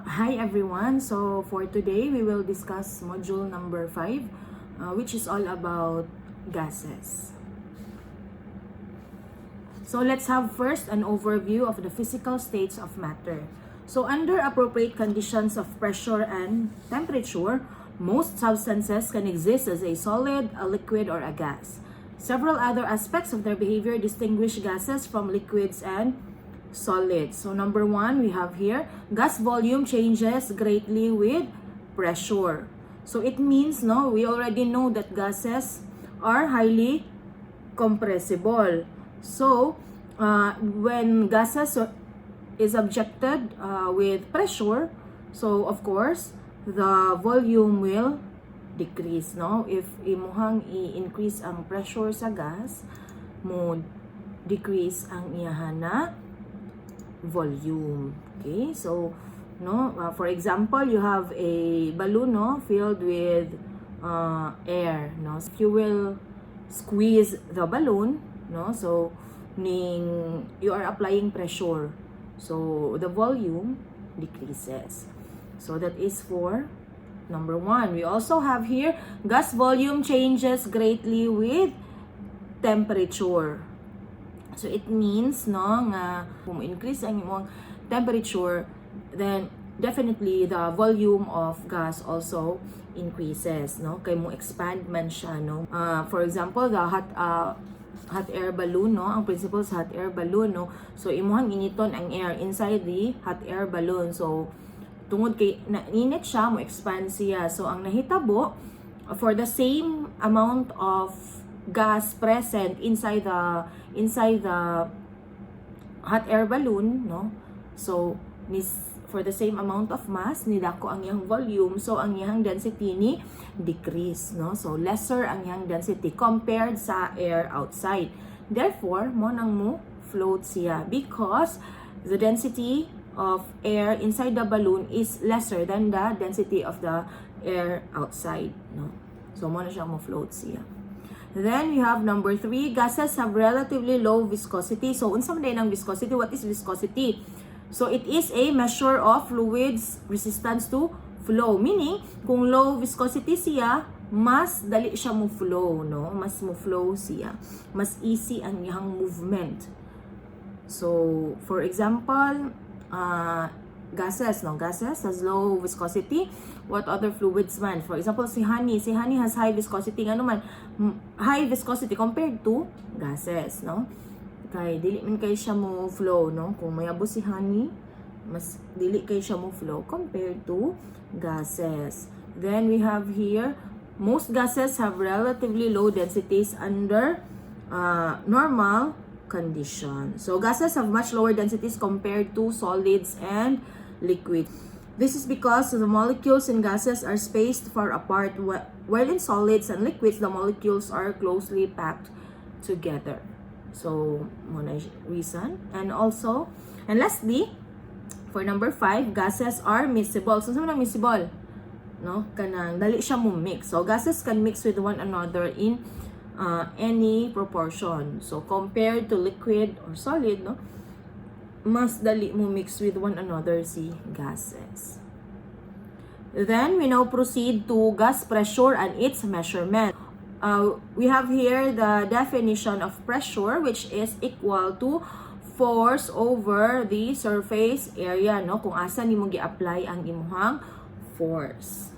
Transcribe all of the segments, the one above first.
Hi everyone, so for today we will discuss module number 5, which is all about gases. So let's have first an overview of the physical states of matter. So under appropriate conditions of pressure and temperature, most substances can exist as a solid, a liquid, or a gas. Several other aspects of their behavior distinguish gases from liquids and solids. So number 1, we have here, gas volume changes greatly with pressure. So it means, we already know that gases are highly compressible. So when gases is subjected with pressure, so of course the volume will decrease, if imuhang i-increase ang pressure sa gas, mo decrease ang iyahan na volume. Okay, so for example, you have a balloon filled with air. If you will squeeze the balloon, so you are applying pressure, so the volume decreases. So that is for number 1. We also have here, gas volume changes greatly with temperature. So it means nga kung increase ang imong temperature, then definitely the volume of gas also increases, kay mo expand man siya, for example, the hot air balloon, ang principle sa hot air balloon, so imuhang initon ang air inside the hot air balloon. So tungod kay nainit siya, mo expand siya. So ang nahitabo, for the same amount of gas present inside the hot air balloon, so for the same amount of mass, nidako ang iyang volume, so ang iyang density ni decrease, so lesser ang iyang density compared sa air outside. Therefore mo nang mo float siya because the density of air inside the balloon is lesser than the density of the air outside, so mo na siya mo float siya. Then we have number 3, gases have relatively low viscosity. So unsa man day ng viscosity? What is viscosity? So it is a measure of fluids resistance to flow. Meaning, kung low viscosity siya, mas dali siya mo flow, Mas mo flow siya. Mas easy ang iyang movement. So for example, gases has low viscosity. What other fluids man? For example, si honey has high viscosity. High viscosity compared to gases, kay dili man kay siya mo flow, kung mayabo si honey, mas dili kay siya mo flow compared to gases. Then we have here, most gases have relatively low densities under normal condition. So gases have much lower densities compared to solids and liquids. This is because the molecules in gases are spaced far apart, while in solids and liquids, the molecules are closely packed together. So, muna reason. And lastly, for number 5, gases are miscible. So, saan miscible? Kanang dali siya mo mix. So, gases can mix with one another in any proportion. So, compared to liquid or solid, mas dali mo mix with one another si gases. Then, we now proceed to gas pressure and its measurement. We have here the definition of pressure, which is equal to force over the surface area, kung asa nimo gi-apply ang imuhang force.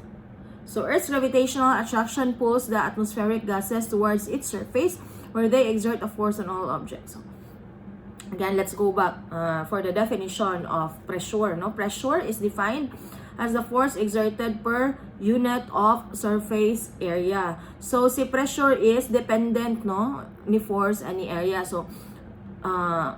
So, Earth's gravitational attraction pulls the atmospheric gases towards its surface, where they exert a force on all objects. Again, let's go back for the definition of pressure. Pressure is defined as the force exerted per unit of surface area. So, si pressure is dependent, ni force and ni area. So,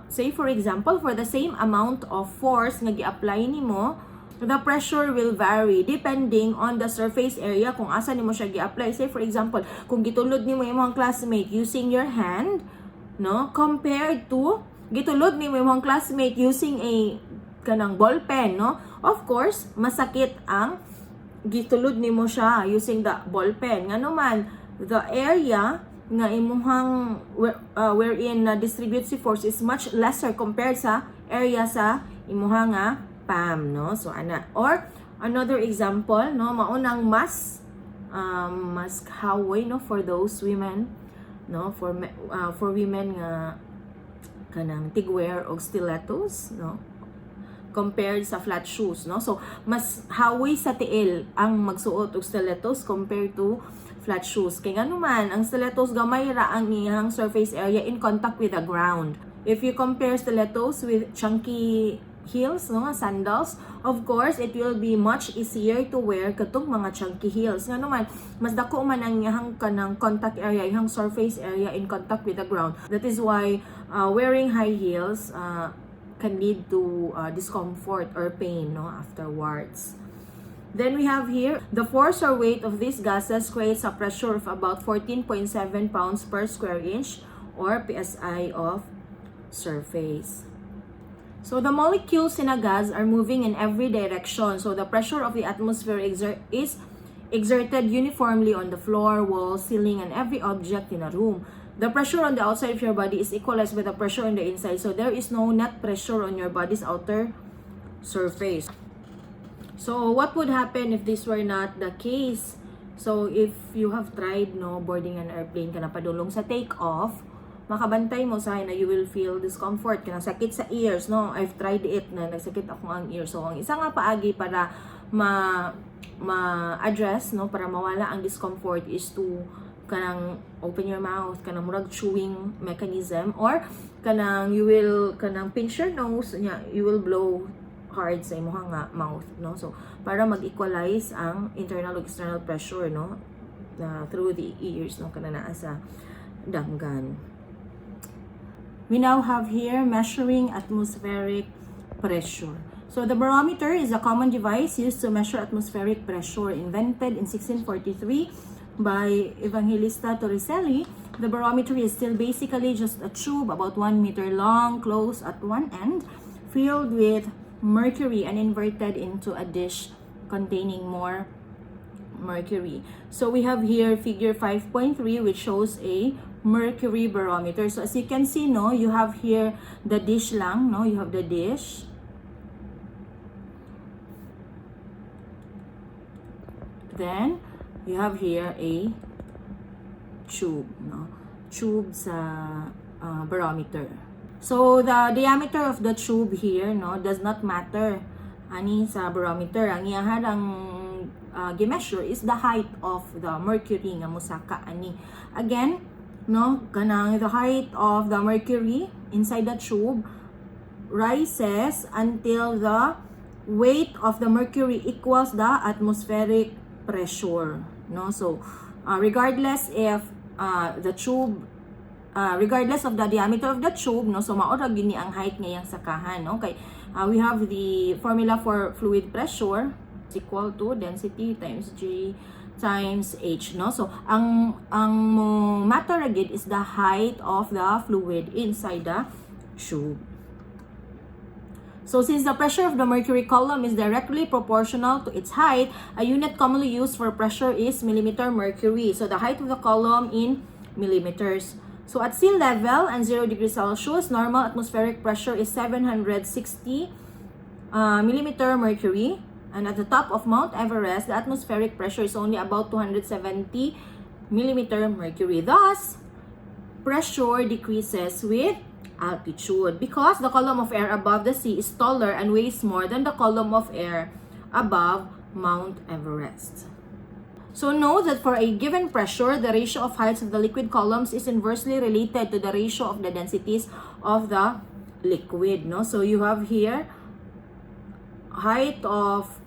say for example, for the same amount of force nga gi-apply nimo, the pressure will vary depending on the surface area kung asa nimo siya gi-apply. Say for example, kung gitulod nimo imong classmate using your hand, compared to gitulod nimo imong classmate using a kanang ball pen, of course, masakit ang gitulod nimo siya using the ball pen. Ngano man, the area nga imuhang wherein distribute si force is much lesser compared sa area sa imuhang PAM, no? So ana, or another example, no, maunang mask haway, no, for those women, no, for women nga kanang tigwear og stilettos, no, compared sa flat shoes, no? So mas haway sa tiil ang magsuot og stilettos compared to flat shoes. Kay ngano man ang stilettos gamay ra ang iyang surface area in contact with the ground. If you compare stilettos with chunky heels, no, sandals, of course it will be much easier to wear katong mga chunky heels. Ngano man mas dako man ang iyang kanang contact area, iyang surface area in contact with the ground. That is why wearing high heels can lead to discomfort or pain, no, afterwards. Then we have here, the force or weight of these gases creates a pressure of about 14.7 pounds per square inch or PSI of surface. So the molecules in a gas are moving in every direction. So the pressure of the atmosphere is exerted uniformly on the floor, wall, ceiling, and every object in a room. The pressure on the outside of your body is equalized by the pressure on the inside. So there is no net pressure on your body's outer surface. So what would happen if this were not the case? So if you have tried, no, boarding an airplane ka na padulong sa take-off, makabantay mo sa na you will feel discomfort, kanang sakit sa ears, no? I've tried it na nagsakit ako ang ears. So ang isa nga paagi para ma-address, no, para mawala ang discomfort is to kanang open your mouth, kanang murag chewing mechanism, or kanang you will kanang pinch your nose, you will blow hard sa imong nga mouth, no? So para mag-equalize ang internal ug external pressure, no, through the ears, no, kana naa sa danggan. We now have here measuring atmospheric pressure. So the barometer is a common device used to measure atmospheric pressure, invented in 1643 by Evangelista Torricelli. The barometer is still basically just a tube about 1 meter long, closed at one end, filled with mercury and inverted into a dish containing more mercury. So we have here figure 5.3, which shows a mercury barometer. So as you can see, no, you have here the dish lang, no, you have the dish. Then you have here a tube, no, tube sa barometer. So the diameter of the tube here, no, does not matter ani sa barometer. Ang iyahan ang gi-measure is the height of the mercury nga musaka ani. Again, no, kanang the height of the mercury inside the tube rises until the weight of the mercury equals the atmospheric pressure, no? So regardless if the tube regardless of the diameter of the tube, no, so maura gini ang height ngayang sakahan, okay? We have the formula for fluid pressure is equal to density times G times H, no? So ang matter agad is the height of the fluid inside the tube. So since the pressure of the mercury column is directly proportional to its height, a unit commonly used for pressure is millimeter mercury. So the height of the column in millimeters. So at sea level and 0 degrees Celsius, normal atmospheric pressure is 760 millimeter mercury. And at the top of Mount Everest, the atmospheric pressure is only about 270 millimeter mercury. Thus, pressure decreases with altitude because the column of air above the sea is taller and weighs more than the column of air above Mount Everest. So note that for a given pressure, the ratio of heights of the liquid columns is inversely related to the ratio of the densities of the liquid, no? So you have here height of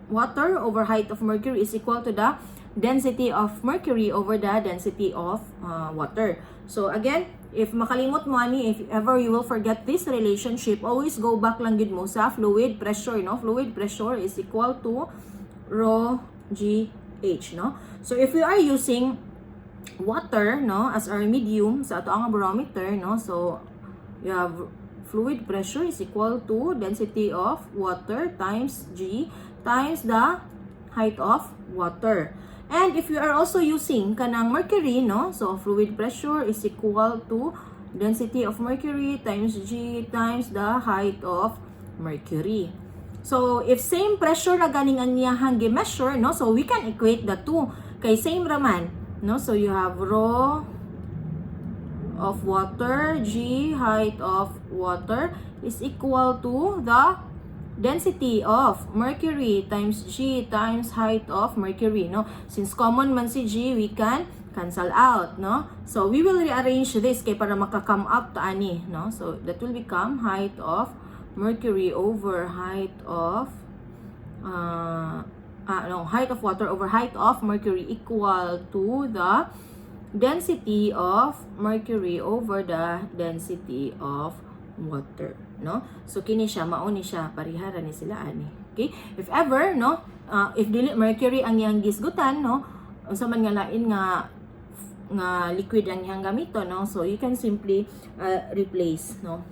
water over height of mercury is equal to the density of mercury over the density of water. So again, if makalimot mo ani, if ever you will forget this relationship, always go back lang gid mo sa fluid pressure, no? Fluid pressure is equal to rho GH, no? So if we are using water, no, as our medium sa ato ang barometer, no? So you have fluid pressure is equal to density of water times G times the height of water. And if you are also using kanang mercury, no, so fluid pressure is equal to density of mercury times G times the height of mercury. So, if same pressure na ganing ang niyahang gi-measure, no? So, we can equate the two. Kay same raman, no? So, you have rho of water, G, height of water, is equal to the density of mercury times G times height of mercury, no? Since common man si G, we can cancel out, no? So, we will rearrange this kay para maka-come up to ani, no? So, that will become height of mercury over height of height of water over height of mercury equal to the density of mercury over the density of water, no? So kini siya mao ni siya parihara ni sila ani. Okay? If ever, no, if dili mercury ang iyang gisgutan, no, unsa man nga lain nga liquid ang iyang gamito, no? So you can simply replace, no,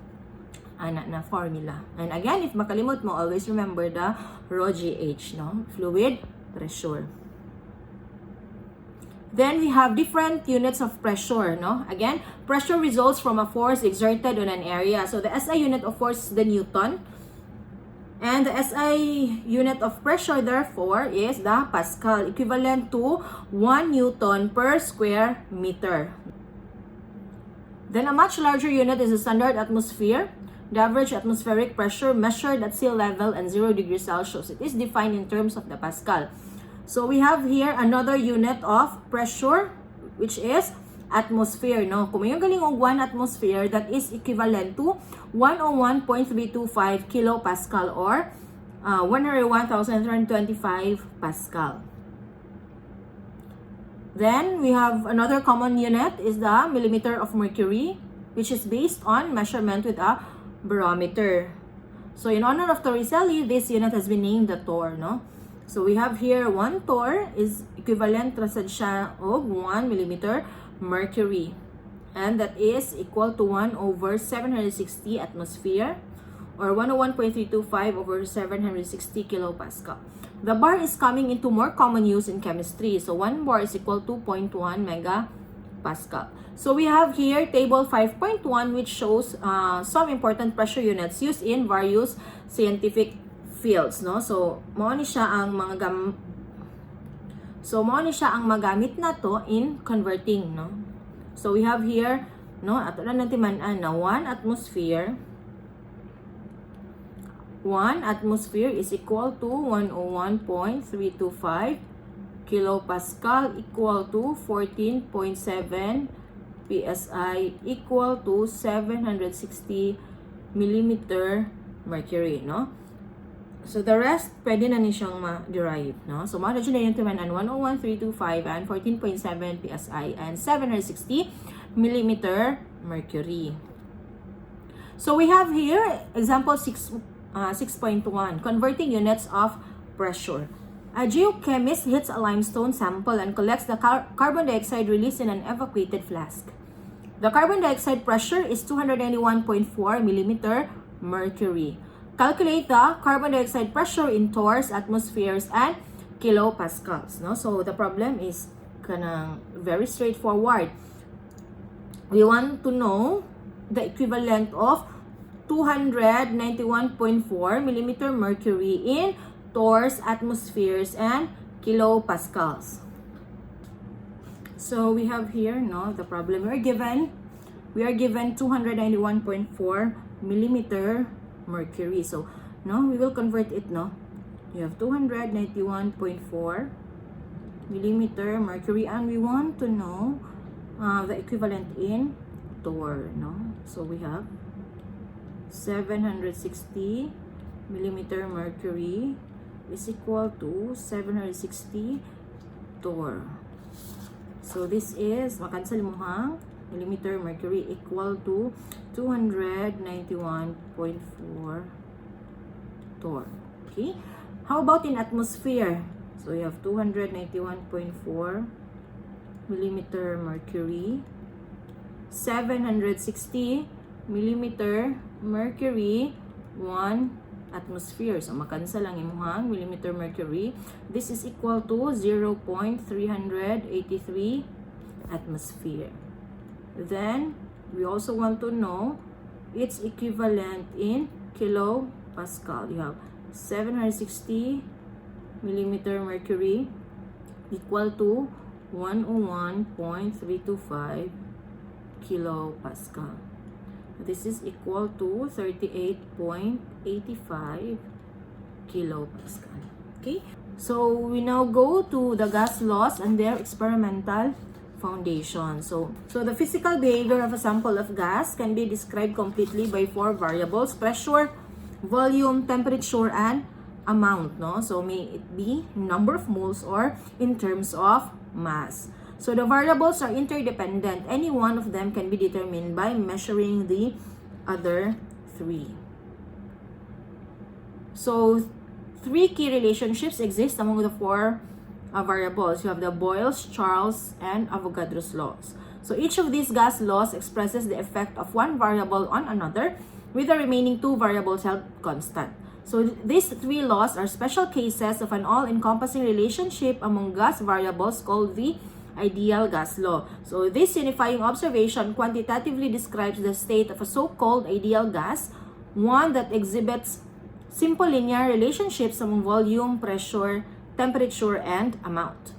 ana na formula. And again, if makalimot mo, always remember the rho GH, no? Fluid pressure. Then we have different units of pressure, no? Again, pressure results from a force exerted on an area. So the SI unit of force is the Newton. And the SI unit of pressure, therefore, is the Pascal, equivalent to 1 Newton per square meter. Then a much larger unit is the standard atmosphere. The average atmospheric pressure measured at sea level and 0 degrees Celsius. It is defined in terms of the Pascal. So we have here another unit of pressure, which is atmosphere, no? Kung may galing og 1 atmosphere, that is equivalent to 101.325 kilopascal or 101,325 Pascal. Then we have another common unit is the millimeter of mercury, which is based on measurement with a barometer. So in honor of Torricelli, this unit has been named the torr, no? So we have here 1 torr is equivalent ra sad siya og 1 millimeter mercury. And that is equal to 1 over 760 atmosphere or 101.325 over 760 kilopascal. The bar is coming into more common use in chemistry. So 1 bar is equal to 0.1 megapascal. So we have here table 5.1 which shows some important pressure units used in various scientific fields, no? So mao ni siya ang magamit nato in converting, no? So we have here, no, ato na natin man-an na 1 atmosphere is equal to 101.325 kilopascal equal to 14.7 PSI equal to 760 millimeter mercury, no? So the rest pwede na ni siyang ma-derive, no? So mao na yung timanan 101.325 and 14.7 PSI and 760 millimeter mercury. So we have here example 6.1 converting units of pressure. A geochemist hits a limestone sample and collects the carbon dioxide released in an evacuated flask. The carbon dioxide pressure is 291.4 millimeter mercury. Calculate the carbon dioxide pressure in torrs, atmospheres, and kilopascals. No? So the problem is kanang very straightforward. We want to know the equivalent of 291.4 millimeter mercury in torrs, atmospheres, and kilopascals. So we have here, no, the problem we are given 291.4 millimeter mercury. So, no, we will convert it, no. You have 291.4 millimeter mercury and we want to know the equivalent in torr, no. So we have 760 millimeter mercury is equal to 760 torr. So this is, makansal mo hang, millimeter mercury equal to 291.4 torr. Okay? How about in atmosphere? So you have 291.4 millimeter mercury, 760 millimeter mercury, 1 atmosphere. So makansal lang imuhang millimeter mercury. This is equal to 0.383 atmosphere. Then we also want to know its equivalent in kilopascal. You have 760 millimeter mercury equal to 101.325 kilopascal. This is equal to 38.85 kilopascal. Okay? So, we now go to the gas laws and their experimental foundation. So the physical behavior of a sample of gas can be described completely by 4 variables: pressure, volume, temperature, and amount. No? So, may it be number of moles or in terms of mass. So, the variables are interdependent. Any one of them can be determined by measuring the other 3. So, 3 key relationships exist among the 4 variables. You have the Boyle's, Charles, and Avogadro's laws. So, each of these gas laws expresses the effect of one variable on another, with the remaining 2 variables held constant. So, these 3 laws are special cases of an all-encompassing relationship among gas variables called the ideal gas law. So, this unifying observation quantitatively describes the state of a so-called ideal gas, one that exhibits simple linear relationships among volume, pressure, temperature, and amount.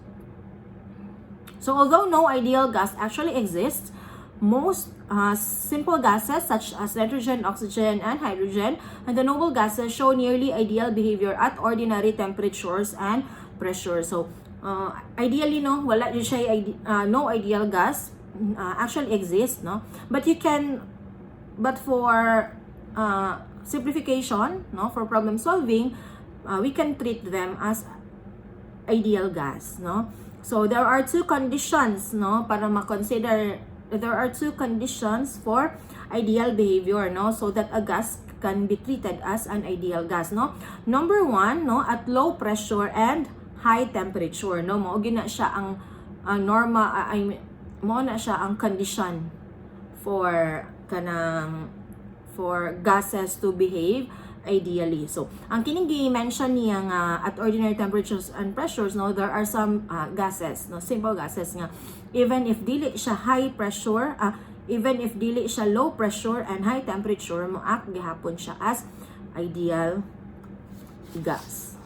So, although no ideal gas actually exists, most simple gases such as nitrogen, oxygen, and hydrogen, and the noble gases show nearly ideal behavior at ordinary temperatures and pressure. So, ideally, no, wala yun siya, no ideal gas actually exists, no? But for simplification, no, for problem solving, we can treat them as ideal gas, no? So, there are 2 conditions, no, para ma-consider. There are 2 conditions for ideal behavior, no, so that a gas can be treated as an ideal gas, no. Number 1, no, at low pressure and high temperature, no, mao gina siya ang mao na siya ang condition for gases to behave ideally. So, ang kining gi-mention niya nga at ordinary temperatures and pressures, no, there are some gases, no, simple gases nga even if dili siya high pressure, even if dili siya low pressure and high temperature, moact gihapon siya as ideal gas.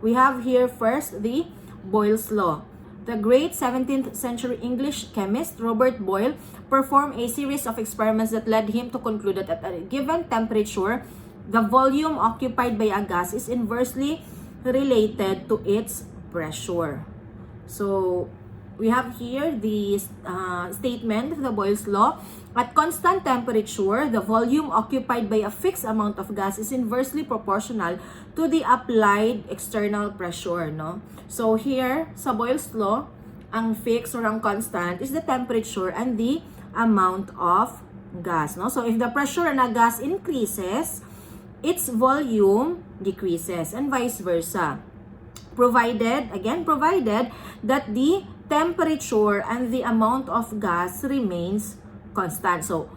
We have here first the Boyle's law. The great 17th century English chemist Robert Boyle performed a series of experiments that led him to conclude that at a given temperature, the volume occupied by a gas is inversely related to its pressure. So, we have here the statement of the Boyle's law. At constant temperature, the volume occupied by a fixed amount of gas is inversely proportional to the applied external pressure, no? So here, sa Boyle's law, ang fixed or ang constant is the temperature and the amount of gas, no? So if the pressure in a gas increases, its volume decreases and vice versa. Provided that the temperature and the amount of gas remains constant. So,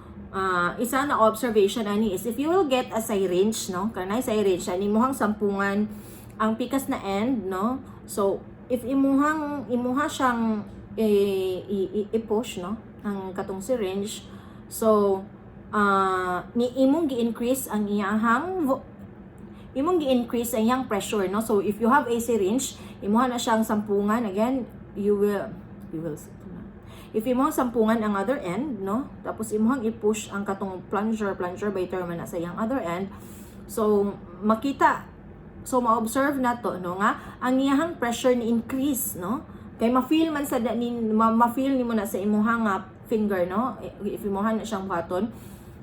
isa na observation ani is if you will get a syringe, no? Kanay syringe ani muhang sampungan ang pikas na end, no? So, if imuha siyang i-push, no? Ang katong syringe. So, imong gi-increase ang iyang pressure, no? So, if you have a syringe, imuha na siyang sampungan, again, if imuhang sampungan ang other end, no? Tapos imuhang i-push ang katong plunger by term na sa iyang other end. So, ma-observe na to, no, nga ang iyang pressure ni increase, no? Kay ma-feel man sa ma-feel nimo na sa imuhang finger, no? If imuhang na siyang button,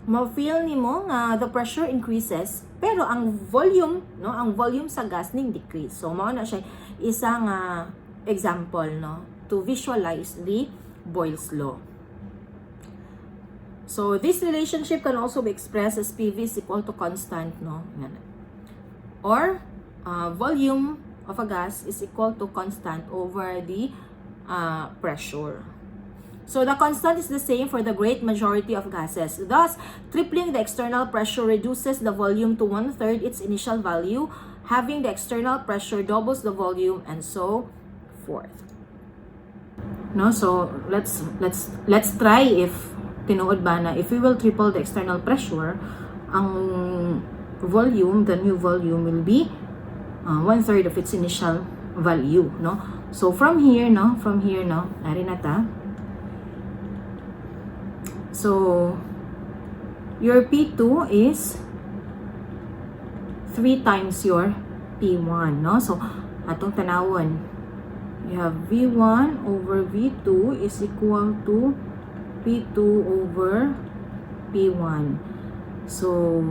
ma-feel nimo nga the pressure increases, pero ang volume, no, ang volume sa gas ning decrease. So, mao na siya isang example, no, to visualize the Boyle's law. So, this relationship can also be expressed as PV is equal to constant, no? Or, volume of a gas is equal to constant over the pressure. So, the constant is the same for the great majority of gases. Thus, tripling the external pressure reduces the volume to 1/3 its initial value. Having the external pressure doubles the volume, and so forth. No, so let's try if tinuod ba na if we will triple the external pressure, ang volume, the new volume will be 1/3 of its initial value, no? So from here, no, nari na ta. So your P2 is 3 times your P1, no? So atong tanawon, you have V1 over V2 is equal to P2 over P1. So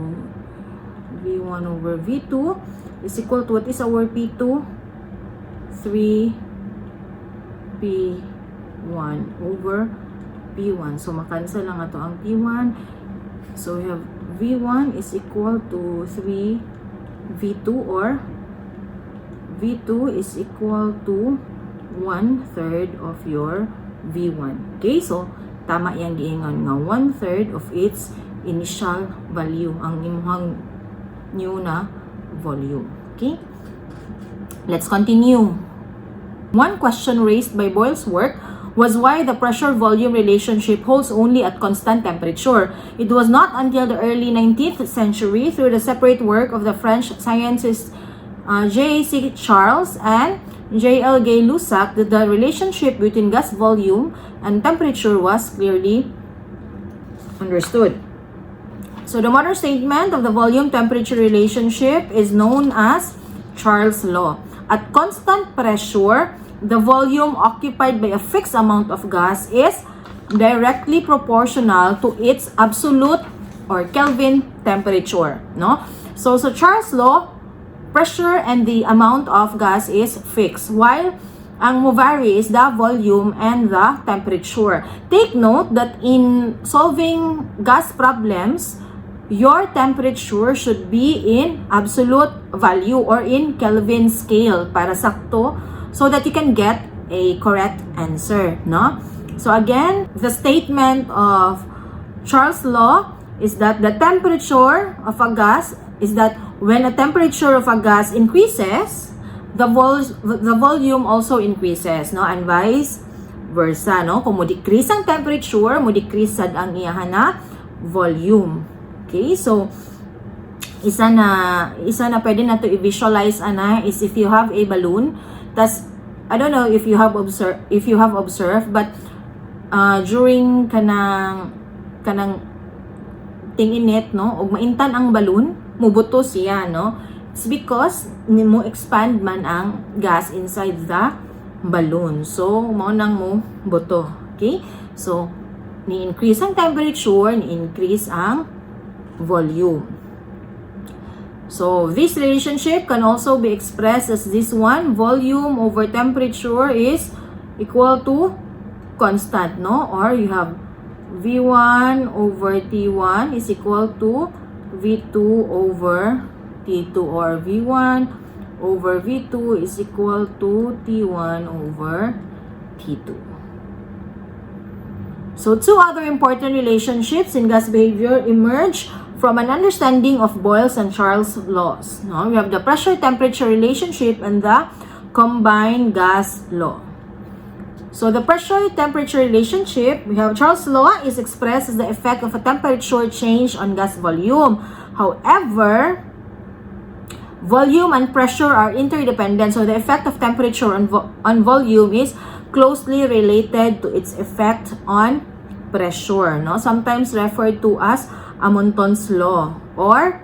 V1 over V2 is equal to, what is our P2? 3 P1 over P1. So makancel lang ato ang P1. So we have V1 is equal to 3 V2, or V2 is equal to 1/3 of your V1. Okay, so tama yang giingon nga 1/3 of its initial value ang imong new na volume. Okay, let's continue. One question raised by Boyle's work was why the pressure-volume relationship holds only at constant temperature. It was not until the early 19th century, through the separate work of the French scientists J.C. Charles and J.L. Gay-Lussac, that the relationship between gas volume and temperature was clearly understood. So the modern statement of the volume-temperature relationship is known as Charles' law. At constant pressure, the volume occupied by a fixed amount of gas is directly proportional to its absolute or Kelvin temperature, no? So Charles' law, pressure and the amount of gas is fixed, while ang mo vary is the volume and the temperature. Take note that in solving gas problems, your temperature should be in absolute value or in Kelvin scale para sakto, so that you can get a correct answer, no? So again, the statement of Charles' law is that the temperature of a gas is that when a temperature of a gas increases, the volume also increases, no? And vice versa, no? Kung mo decrease ang temperature, mo decrease sad ang iyahan na volume. Okay, so isa na pwede na to i-visualize ana is if you have a balloon. Tas, I don't know if you have observed, but during kanang tinginit, no, og maintan ang balloon, mubuto siya, no? It's because mo expand man ang gas inside the balloon. So mao nang mo buto. Okay? So ni-increase ang temperature, ni-increase ang volume. So this relationship can also be expressed as this one: volume over temperature is equal to constant, no? Or you have V1 over T1 is equal to V2 over T2, or V1 over V2 is equal to T1 over T2. So two other important relationships in gas behavior emerge from an understanding of Boyle's and Charles' laws. No? We have the pressure-temperature relationship and the combined gas law. So the pressure-temperature relationship, we have Charles' law, is expressed as the effect of a temperature change on gas volume. However, volume and pressure are interdependent, so the effect of temperature on volume is closely related to its effect on pressure. No? Sometimes referred to as Amonton's law, or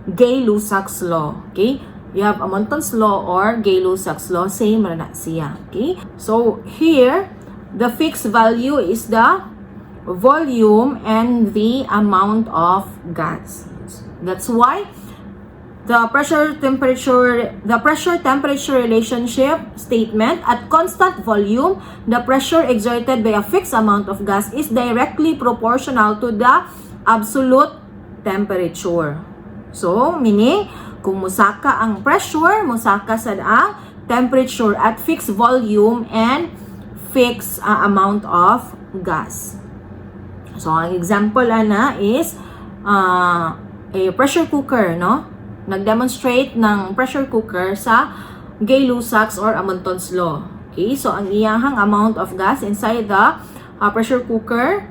Gay-Lussac's law. Okay? You have Amonton's law or Gay-Lussac's law, same na siya. Okay? So here, the fixed value is the volume and the amount of gas. That's why the pressure-temperature relationship statement, at constant volume, the pressure exerted by a fixed amount of gas is directly proportional to the absolute temperature. So, meaning, kung musaka ang pressure, musaka sad ang temperature at fixed volume and fixed amount of gas. So, ang example ana is a pressure cooker, no? Nag-demonstrate ng pressure cooker sa Gay-Lussac's or Amonton's law. Okay, so ang iyahang amount of gas inside the pressure cooker,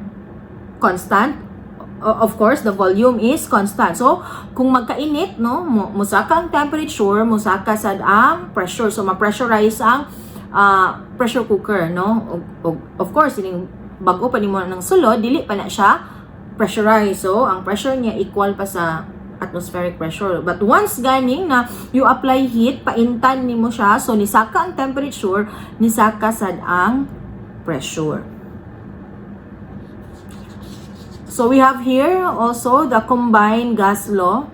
constant, of course, the volume is constant. So, kung magkainit, no, musaka ang temperature, musaka sad ang pressure. So, ma-pressurize ang pressure cooker, no? Of course, ining bago pa nimo ng sulod, dili pa na siya pressurized. So, ang pressure niya equal pa sa atmospheric pressure. But once ganing na you apply heat, paintan nimo siya, so nisaka ang temperature, nisaka sad ang pressure. So we have here also the combined gas law.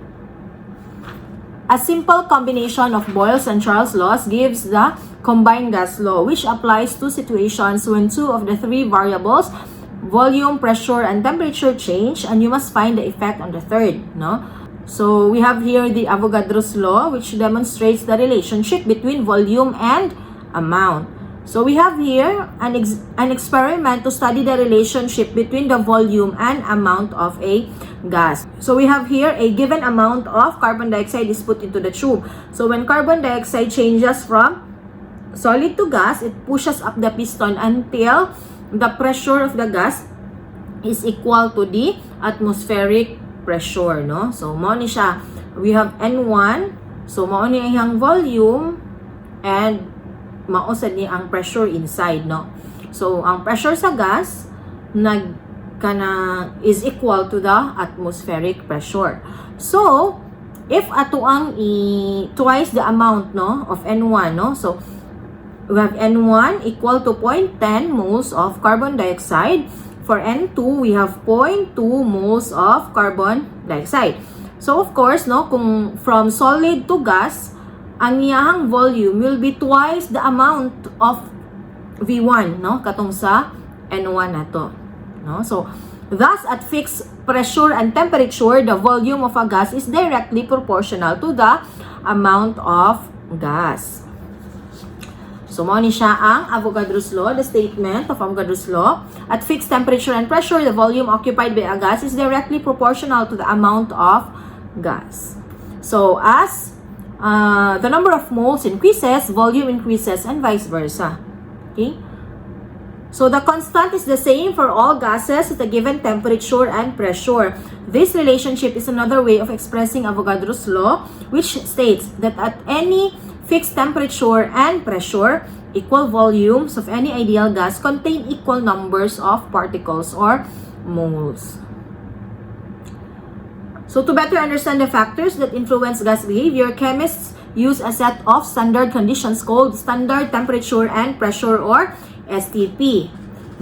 A simple combination of Boyle's and Charles' laws gives the combined gas law, which applies to situations when two of the three variables, volume, pressure, and temperature change, and you must find the effect on the third, no? So we have here the Avogadro's law, which demonstrates the relationship between volume and amount. So we have here an experiment to study the relationship between the volume and amount of a gas. So we have here a given amount of carbon dioxide is put into the tube. So when carbon dioxide changes from solid to gas, it pushes up the piston until the pressure of the gas is equal to the atmospheric pressure, no? So mao ni siya, we have N1, so mao ni ang volume and mao sad ni ang pressure inside, no? So ang pressure sa gas is equal to the atmospheric pressure. So if ato ang twice the amount, no, of N1, no? So we have N1 equal to 0.10 moles of carbon dioxide. For N2, we have 0.2 moles of carbon dioxide. So, of course, no, kung from solid to gas, ang iyahang volume will be twice the amount of V1, no, katong sa N1 na to. No? So, thus, at fixed pressure and temperature, the volume of a gas is directly proportional to the amount of gas. So, mao ni siya ang Avogadro's law, the statement of Avogadro's law. At fixed temperature and pressure, the volume occupied by a gas is directly proportional to the amount of gas. So, as the number of moles increases, volume increases, and vice versa. Okay? So, the constant is the same for all gases at a given temperature and pressure. This relationship is another way of expressing Avogadro's law, which states that at any fixed temperature and pressure, equal volumes of any ideal gas contain equal numbers of particles or moles. So to better understand the factors that influence gas behavior, chemists use a set of standard conditions called standard temperature and pressure or STP.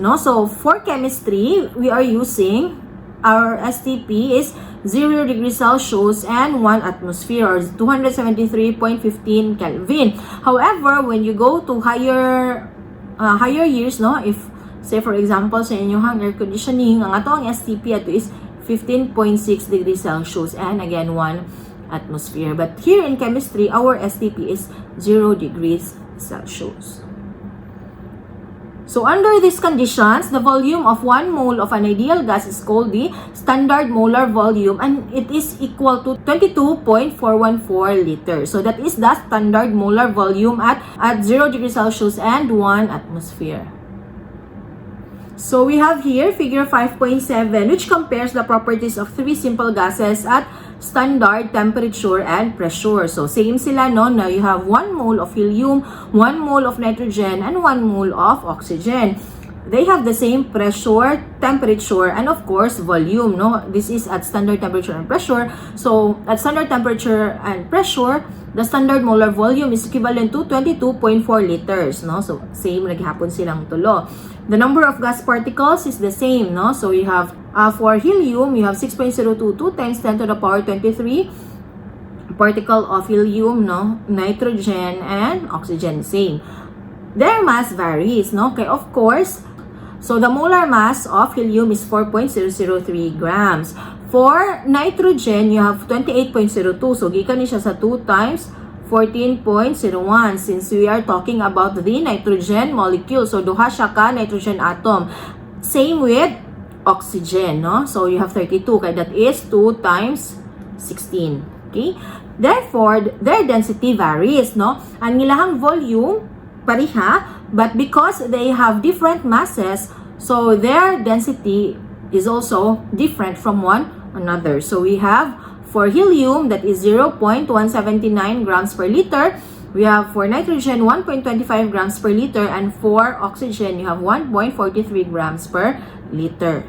No? So for chemistry, we are using our STP is 0 degrees Celsius and 1 atmosphere or 273.15 Kelvin. However, when you go to higher years, no, if say for example sa inyong air conditioning, ang ato ang STP ato is 15.6 degrees Celsius and again 1 atmosphere. But here in chemistry, our STP is 0 degrees Celsius. So under these conditions, the volume of 1 mole of an ideal gas is called the standard molar volume and it is equal to 22.414 liters. So that is the standard molar volume at 0 degrees Celsius and 1 atmosphere. So we have here figure 5.7 which compares the properties of three simple gases at standard temperature and pressure. So same sila, no? Now you have 1 mole of helium, 1 mole of nitrogen, and 1 mole of oxygen. They have the same pressure, temperature, and of course volume, no? This is at standard temperature and pressure. So at standard temperature and pressure, the standard molar volume is equivalent to 22.4 liters, no? So same, naghapon silang tulo. The number of gas particles is the same, no? So you have for helium, you have 6.022 times 10 to the power 23 particle of helium, no? Nitrogen and oxygen, same. Their mass varies, no? Okay, of course. So the molar mass of helium is 4.003 grams. For nitrogen, you have 28.02. So gikan ni siya sa 2 times 14.01 since we are talking about the nitrogen molecule. So duha siya ka nitrogen atom. Same with oxygen, no? So you have 32, kaya that is 2 times 16. Okay? Therefore, their density varies, no? Ang ilahang volume pariha, but because they have different masses, so their density is also different from one another. So we have for helium, that is 0.179 grams per liter. We have for nitrogen 1.25 grams per liter, and for oxygen you have 1.43 grams per liter.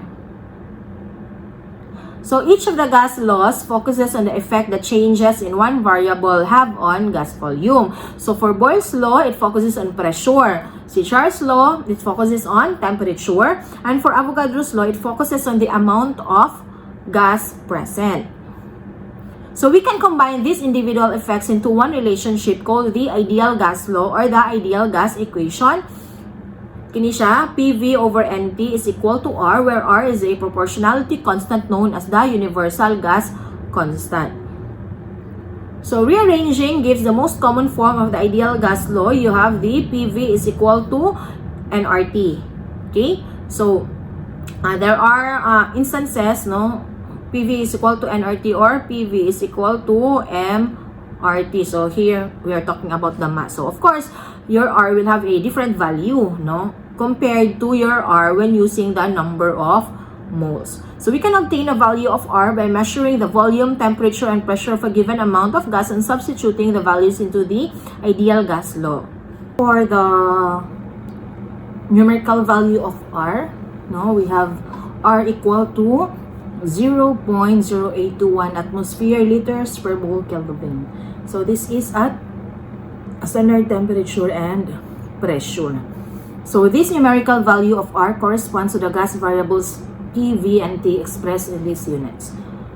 So each of the gas laws focuses on the effect that changes in one variable have on gas volume. So for Boyle's law, it focuses on pressure. Si Charles' law, it focuses on temperature. And for Avogadro's law, it focuses on the amount of gas present. So we can combine these individual effects into one relationship called the ideal gas law or the ideal gas equation. Kini siya, PV over NT is equal to R, where R is a proportionality constant known as the universal gas constant. So rearranging gives the most common form of the ideal gas law. You have the PV is equal to nRT. Okay? So there are instances, no? PV is equal to nRT or PV is equal to mRT. So here we are talking about the mass. So of course, your R will have a different value, no? Compared to your R when using the number of moles. So we can obtain a value of R by measuring the volume, temperature, and pressure of a given amount of gas and substituting the values into the ideal gas law. For the numerical value of R, no, we have R equal to 0.0821 atmosphere liters per mole Kelvin. So this is at standard temperature and pressure. So this numerical value of R corresponds to the gas variables P, V, and T expressed in these units.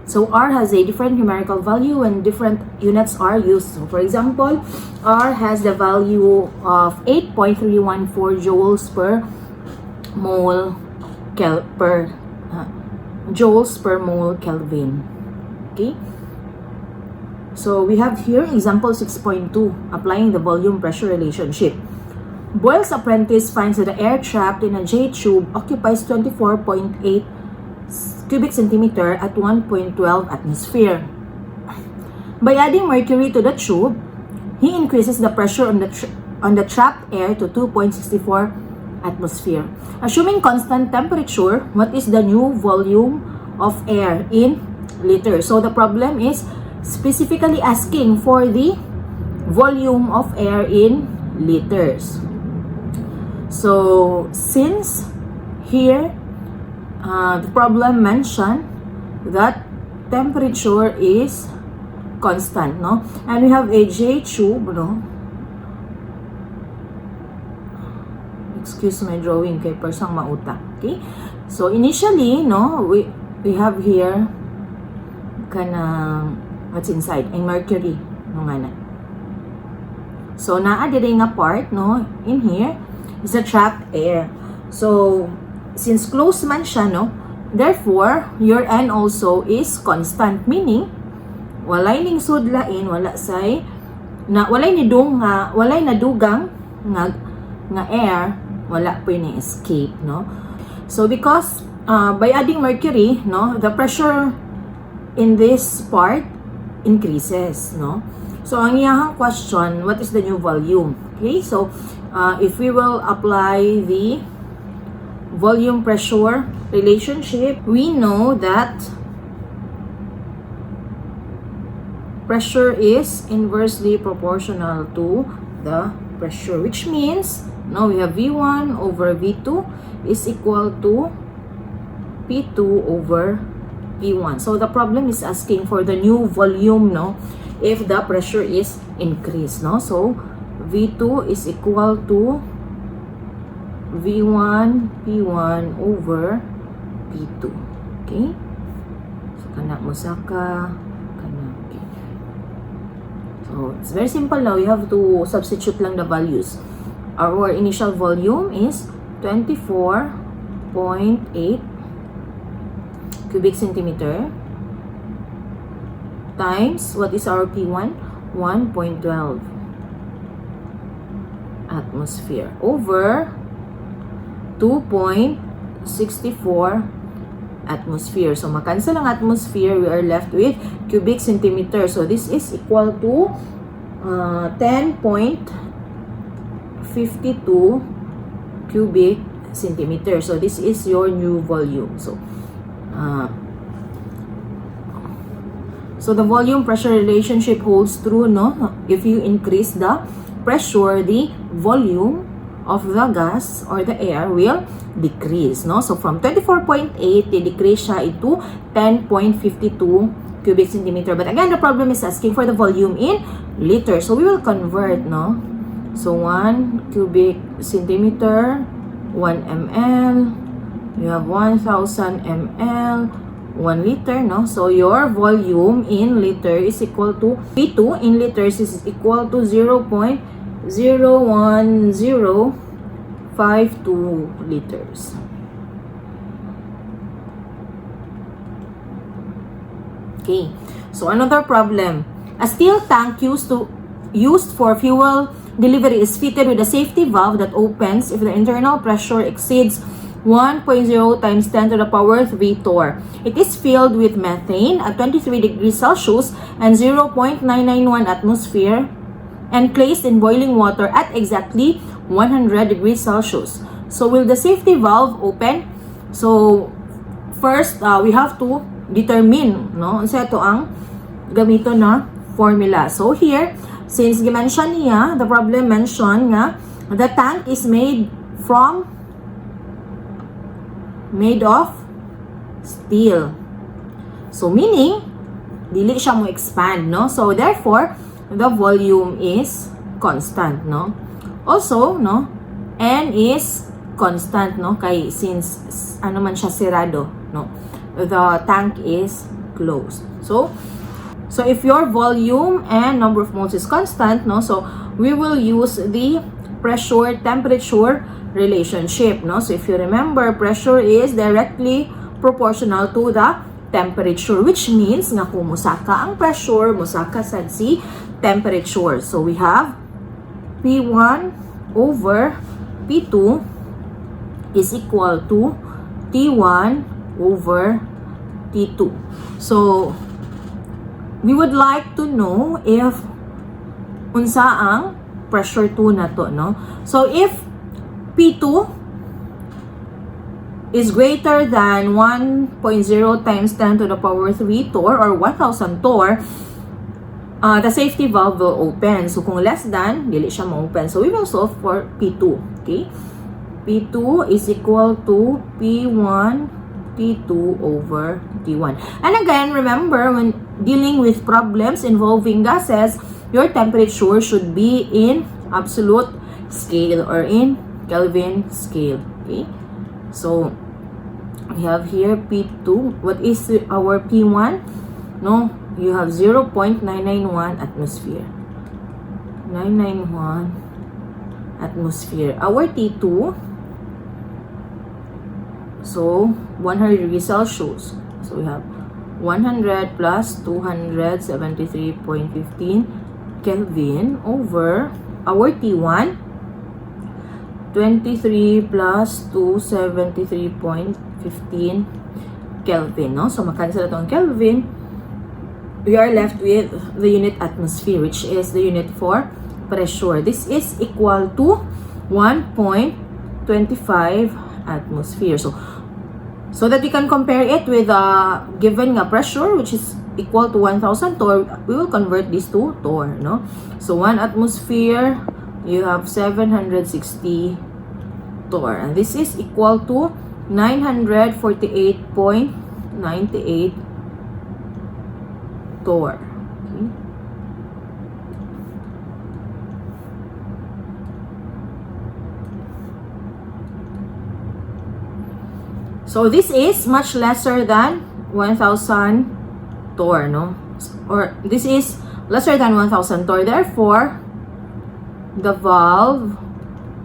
So R has a different numerical value when different units are used. So for example, R has the value of 8.314 joules per mole joules per mole Kelvin. Okay? So we have here example 6.2, applying the volume pressure relationship. Boyle's apprentice finds that the air trapped in a J tube occupies 24.8 cubic centimeter at 1.12 atmosphere. By adding mercury to the tube, he increases the pressure on the trapped air to 2.64 atmosphere. Assuming constant temperature, what is the new volume of air in liters? So the problem is specifically asking for the volume of air in liters. So since here the problem mentioned that temperature is constant, no, and we have a J tube, no, excuse my drawing kay persang mauta. Okay, so initially, no, we have here kanang what's inside, ang mercury, no nga na. So naa diri nga part, no, in here is the trapped air. So since closed man siya, no, therefore your N also is constant, meaning walay ning sudlain, walay nadugang nga air, wala po ni escape, no. So because by adding mercury, no, the pressure in this part increases, no. So ang iyang question, what is the new volume? Okay, so if we will apply the volume pressure relationship, we know that pressure is inversely proportional to the pressure, which means now we have V1 over V2 is equal to P2 over P1. So the problem is asking for the new volume, no, if the pressure is increased, no. So V2 is equal to V1 P1 over P2. Okay? So kana mo saka kana. Okay. So it's very simple now. You have to substitute lang the values. Our initial volume is 24.8 cubic centimeter times, what is our P1? 1.12 atmosphere over 2.64 atmosphere. So makancel ang atmosphere, we are left with cubic centimeter. So this is equal to 10.52 cubic centimeter. So this is your new volume. So So the volume pressure relationship holds true, no? If you increase the pressure, the volume of the gas or the air will decrease, no? So from 24.8, they decrease siya into 10.52 cubic centimeter. But again, the problem is asking for the volume in liters. So we will convert, no? So 1 cubic centimeter, 1 ml, you have 1,000 ml, 1 liter, no? So your volume in liter is equal to P2 in liters is equal to 0.01052 liters. Okay. So another problem. A steel tank used for fuel delivery is fitted with a safety valve that opens if the internal pressure exceeds 1.0 times 10 to the power 3 torr. It is filled with methane at 23 degrees Celsius and 0.991 atmosphere and placed in boiling water at exactly 100 degrees Celsius. So will the safety valve open? So first, we have to determine, no? Unsa ito ang gamito na formula. So here, since gi-mention niya, the problem mention nga the tank is made of steel. So meaning dili siya mo expand, no? So therefore the volume is constant, no? Also, no, N is constant, no? Kay since ano man siya sirado, no? The tank is closed. So if your volume and number of moles is constant, no? So we will use the pressure temperature relationship, no? So if you remember, pressure is directly proportional to the temperature, which means nga kung musaka ang pressure, musaka sad si temperature. So we have P1 over P2 is equal to T1 over T2. So we would like to know if unsa ang pressure 2 na to, no? So if P2 is greater than 1.0 times 10 to the power 3 torr or 1,000 torr, the safety valve will open. So kung less than, dili siya ma-open. So we will solve for P2. Okay? P2 is equal to P1 T2 over T1. And again, remember, when dealing with problems involving gases, your temperature should be in absolute scale or in Kelvin scale. Okay? So, we have here P2. What is our P1? No, you have 0.991 atmosphere. 991 atmosphere. Our T2, so 100 degrees Celsius. So we have 100 plus 273.15 Kelvin over our T1, 23 plus 273.15 Kelvin, no? So makansel itong Kelvin. We are left with the unit atmosphere, which is the unit for pressure. This is equal to 1.25 atmosphere. So that we can compare it with given pressure, which is equal to 1,000 torr, we will convert this to torr, no? So 1 atmosphere, you have 760 torr, and this is equal to 948.98 torr. Okay. So this is much lesser than 1,000 torr, no? Or this is lesser than 1,000 torr. Therefore, the valve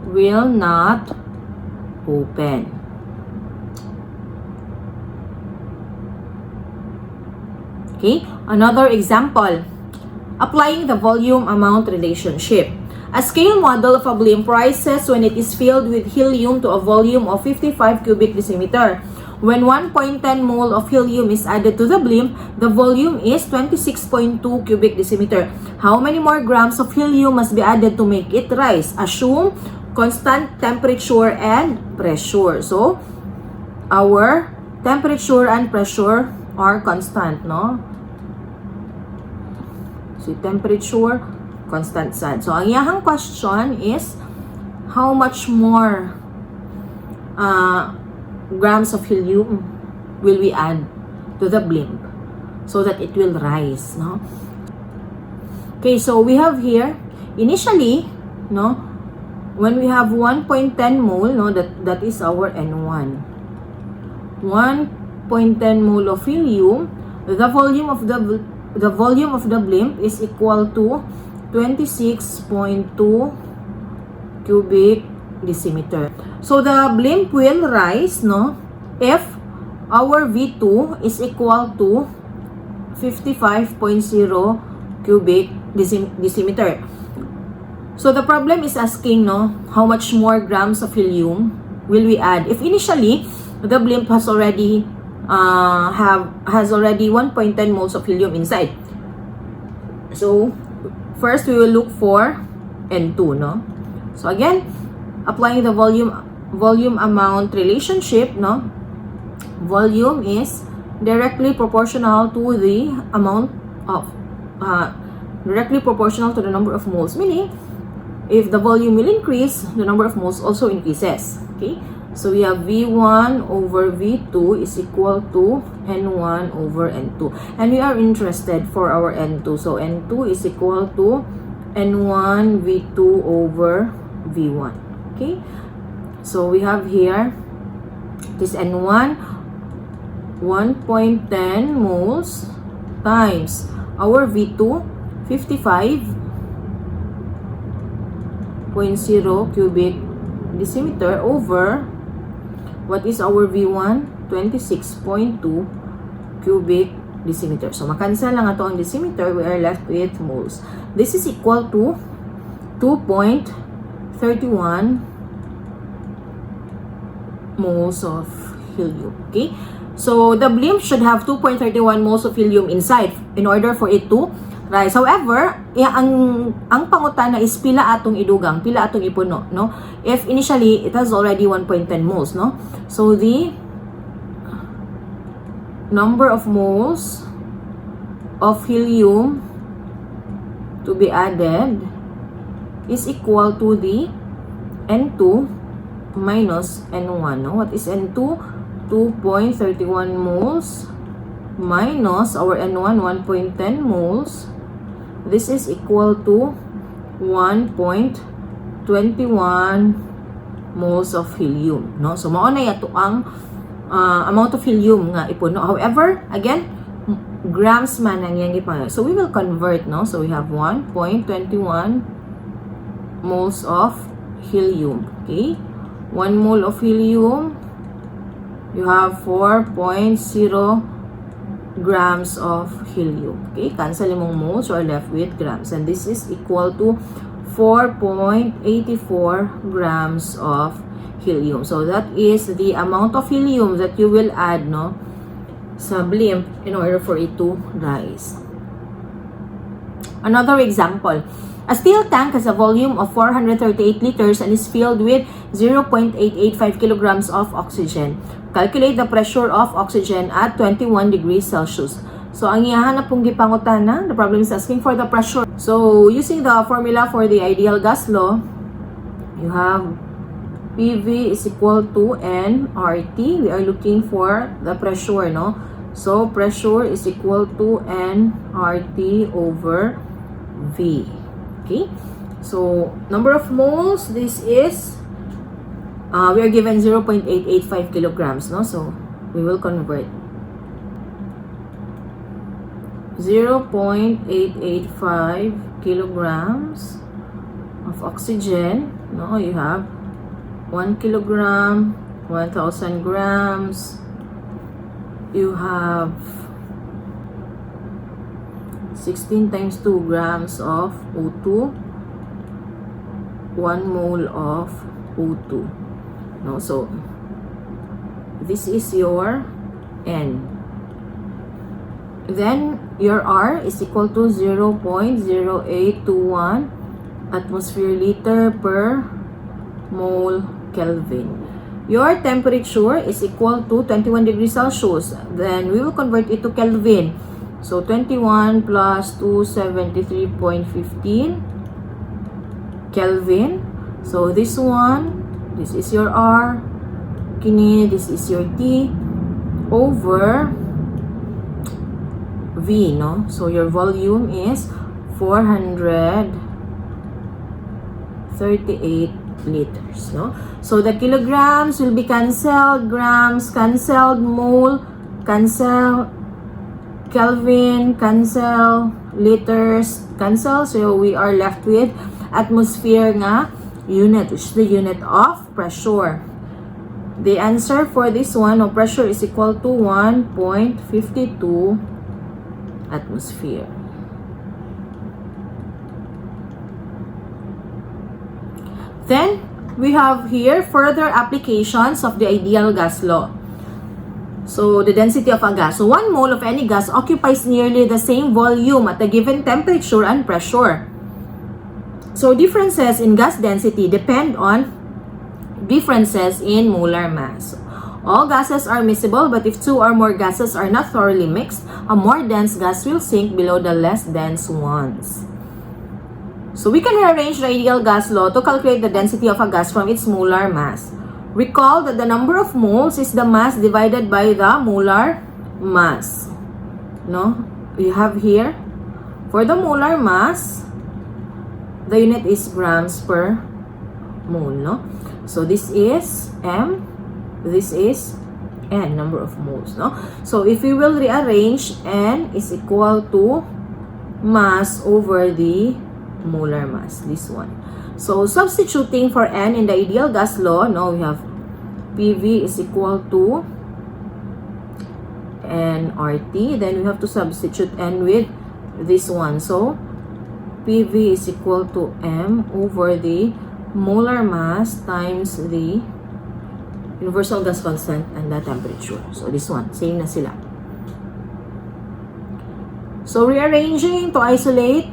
will not open. Okay, another example. Applying the volume amount relationship. A scale model of a blimp rises when it is filled with helium to a volume of 55 cubic decimeter. When 1.10 mole of helium is added to the blimp, the volume is 26.2 cubic decimeter. How many more grams of helium must be added to make it rise? Assume constant temperature and pressure. So, our temperature and pressure are constant, no? So, temperature, constant sad. So, ang iyahang question is, how much more grams of helium will we add to the blimp so that it will rise, no? Okay, so we have here, initially, no, when we have 1.10 mole, no, that is our N1. 1.10 mole of helium, the volume of the blimp is equal to 26.2 cubic decimeter. So the blimp will rise, no, if our V2 is equal to 55.0 cubic decimeter. So the problem is asking, no, how much more grams of helium will we add? If initially the blimp has already 1.10 moles of helium inside. So first we will look for N2, no? So again, applying the volume amount relationship, no? Volume is directly proportional to the amount of directly proportional to the number of moles, meaning if the volume will increase, the number of moles also increases. Okay, so we have V1 over V2 is equal to N1 over N2, and we are interested for our N2, so N2 is equal to N1 V2 over V1. Okay, so we have here this N1 1.10 moles times our V2 55.0 cubic decimeter over what is our V1 26.2 cubic decimeter. So makansel lang ato ang decimeter, we are left with moles. This is equal to 2.31 moles of helium. Okay, so the blimp should have 2.31 moles of helium inside in order for it to rise. However, ang pangutana is pila atong idugang, pila atong ipuno, no? If initially it has already 1.10 moles, no? So the number of moles of helium to be added is equal to the N2 minus N1, no? What is N2? 2.31 moles minus our N1 1.10 moles. This is equal to 1.21 moles of helium, no? So mao na yato ang amount of helium nga ipuno. However, again, grams man ang yang ipang. So we will convert, no? So we have 1.21 moles of helium. Okay, 1 mole of helium, you have 4.0 grams of helium. Okay, cancel yung moles, you are left with grams, and this is equal to 4.84 grams of helium. So that is the amount of helium that you will add, no, sa blimp in order for it to rise. Another example. A steel tank has a volume of 438 liters and is filled with 0.885 kilograms of oxygen. Calculate the pressure of oxygen at 21 degrees Celsius. So, ang iyahan na pong gipangutana, the problem is asking for the pressure. So, using the formula for the ideal gas law, you have PV is equal to nRT. We are looking for the pressure, no? So, pressure is equal to nRT over V. Okay, so number of moles, this is we are given 0.885 kilograms, no? So we will convert 0.885 kilograms of oxygen, no? You have 1 kilogram, 1,000 grams, you have 16 times 2 grams of O2, 1 mole of O2. No, so this is your N. Then your R is equal to 0.0821 atmosphere liter per mole Kelvin. your temperature is equal to 21 degrees Celsius. Then we will convert it to Kelvin. So 21 plus 273.15 Kelvin. So this one, this is your R, kini, this is your T, over V, no? So your volume is 438 liters, no? So the kilograms will be cancelled, grams cancelled, mole cancel, Kelvin cancel, liters cancel. So we are left with atmosphere nga unit, which is the unit of pressure. The answer for this one of pressure is equal to 1.52 atmosphere. Then we have here further applications of the ideal gas law. So the density of a gas. So 1 mole of any gas occupies nearly the same volume at a given temperature and pressure. So differences in gas density depend on differences in molar mass. All gases are miscible, but if 2 or more gases are not thoroughly mixed, a more dense gas will sink below the less dense ones. So we can rearrange the ideal gas law to calculate the density of a gas from its molar mass. Recall that the number of moles is the mass divided by the molar mass. No? You have here, for the molar mass, the unit is grams per mole, no? So this is M, this is N, number of moles, no? So if we will rearrange, N is equal to mass over the molar mass, this one. So substituting for N in the ideal gas law, now we have PV is equal to nRT. Then we have to substitute N with this one. So PV is equal to M over the molar mass times the universal gas constant and the temperature. So this one, same na sila. So rearranging to isolate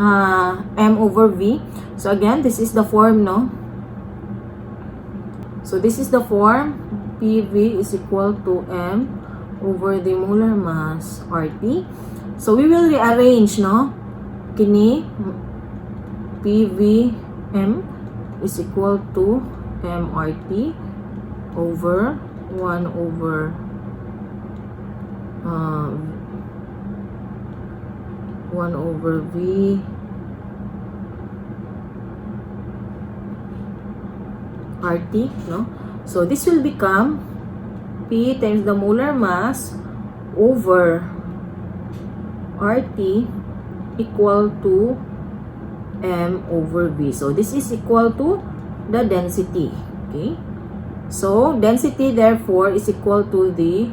M over V. So again, this is the form, no? So this is the form. PV is equal to M over the molar mass RT. So we will rearrange, no? Kini PVM is equal to MRT over 1 over 1 over V RT, no? So this will become P times the molar mass over RT equal to M over V. So this is equal to the density. Okay? So density therefore is equal to the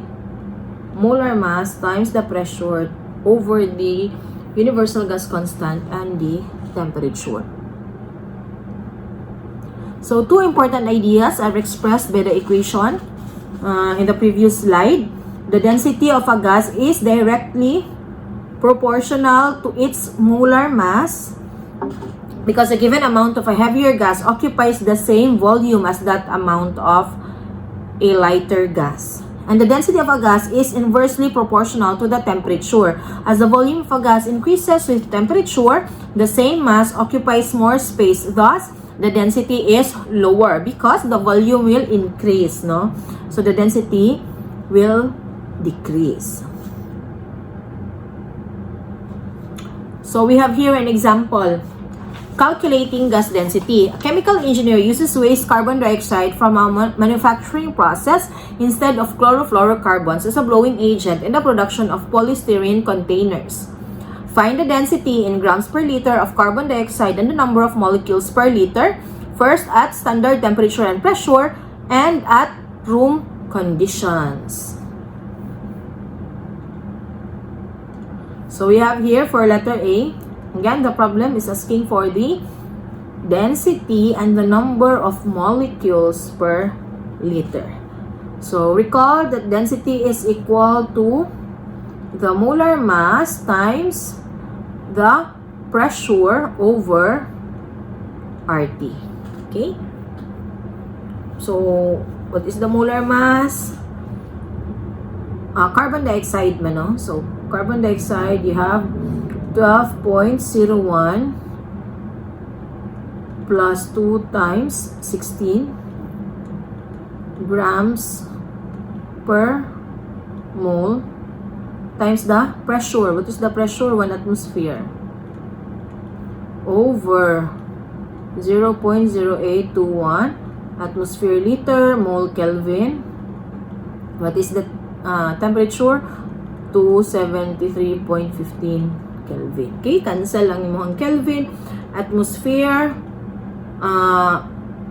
molar mass times the pressure over the universal gas constant and the temperature. So two important ideas are expressed by the equation in the previous slide. The density of a gas is directly proportional to its molar mass because a given amount of a heavier gas occupies the same volume as that amount of a lighter gas. And the density of a gas is inversely proportional to the temperature. As the volume of a gas increases with temperature, the same mass occupies more space. Thus, the density is lower because the volume will increase, no? So the density will decrease. So we have here an example. Calculating gas density. A chemical engineer uses waste carbon dioxide from a manufacturing process instead of chlorofluorocarbons as a blowing agent in the production of polystyrene containers. Find the density in grams per liter of carbon dioxide and the number of molecules per liter, first at standard temperature and pressure and at room conditions. So we have here for letter A, again the problem is asking for the density and the number of molecules per liter. So recall that density is equal to the molar mass times the pressure over RT. Okay? So, what is the molar mass? Carbon dioxide man, no? So, carbon dioxide, you have 12.01 plus 2 times 16 grams per mole times the pressure. What is the pressure? 1 atmosphere over 0.0821 atmosphere liter mole Kelvin. What is the temperature? 273.15 Kelvin. Okay, cancel lang yung mga Kelvin, atmosphere,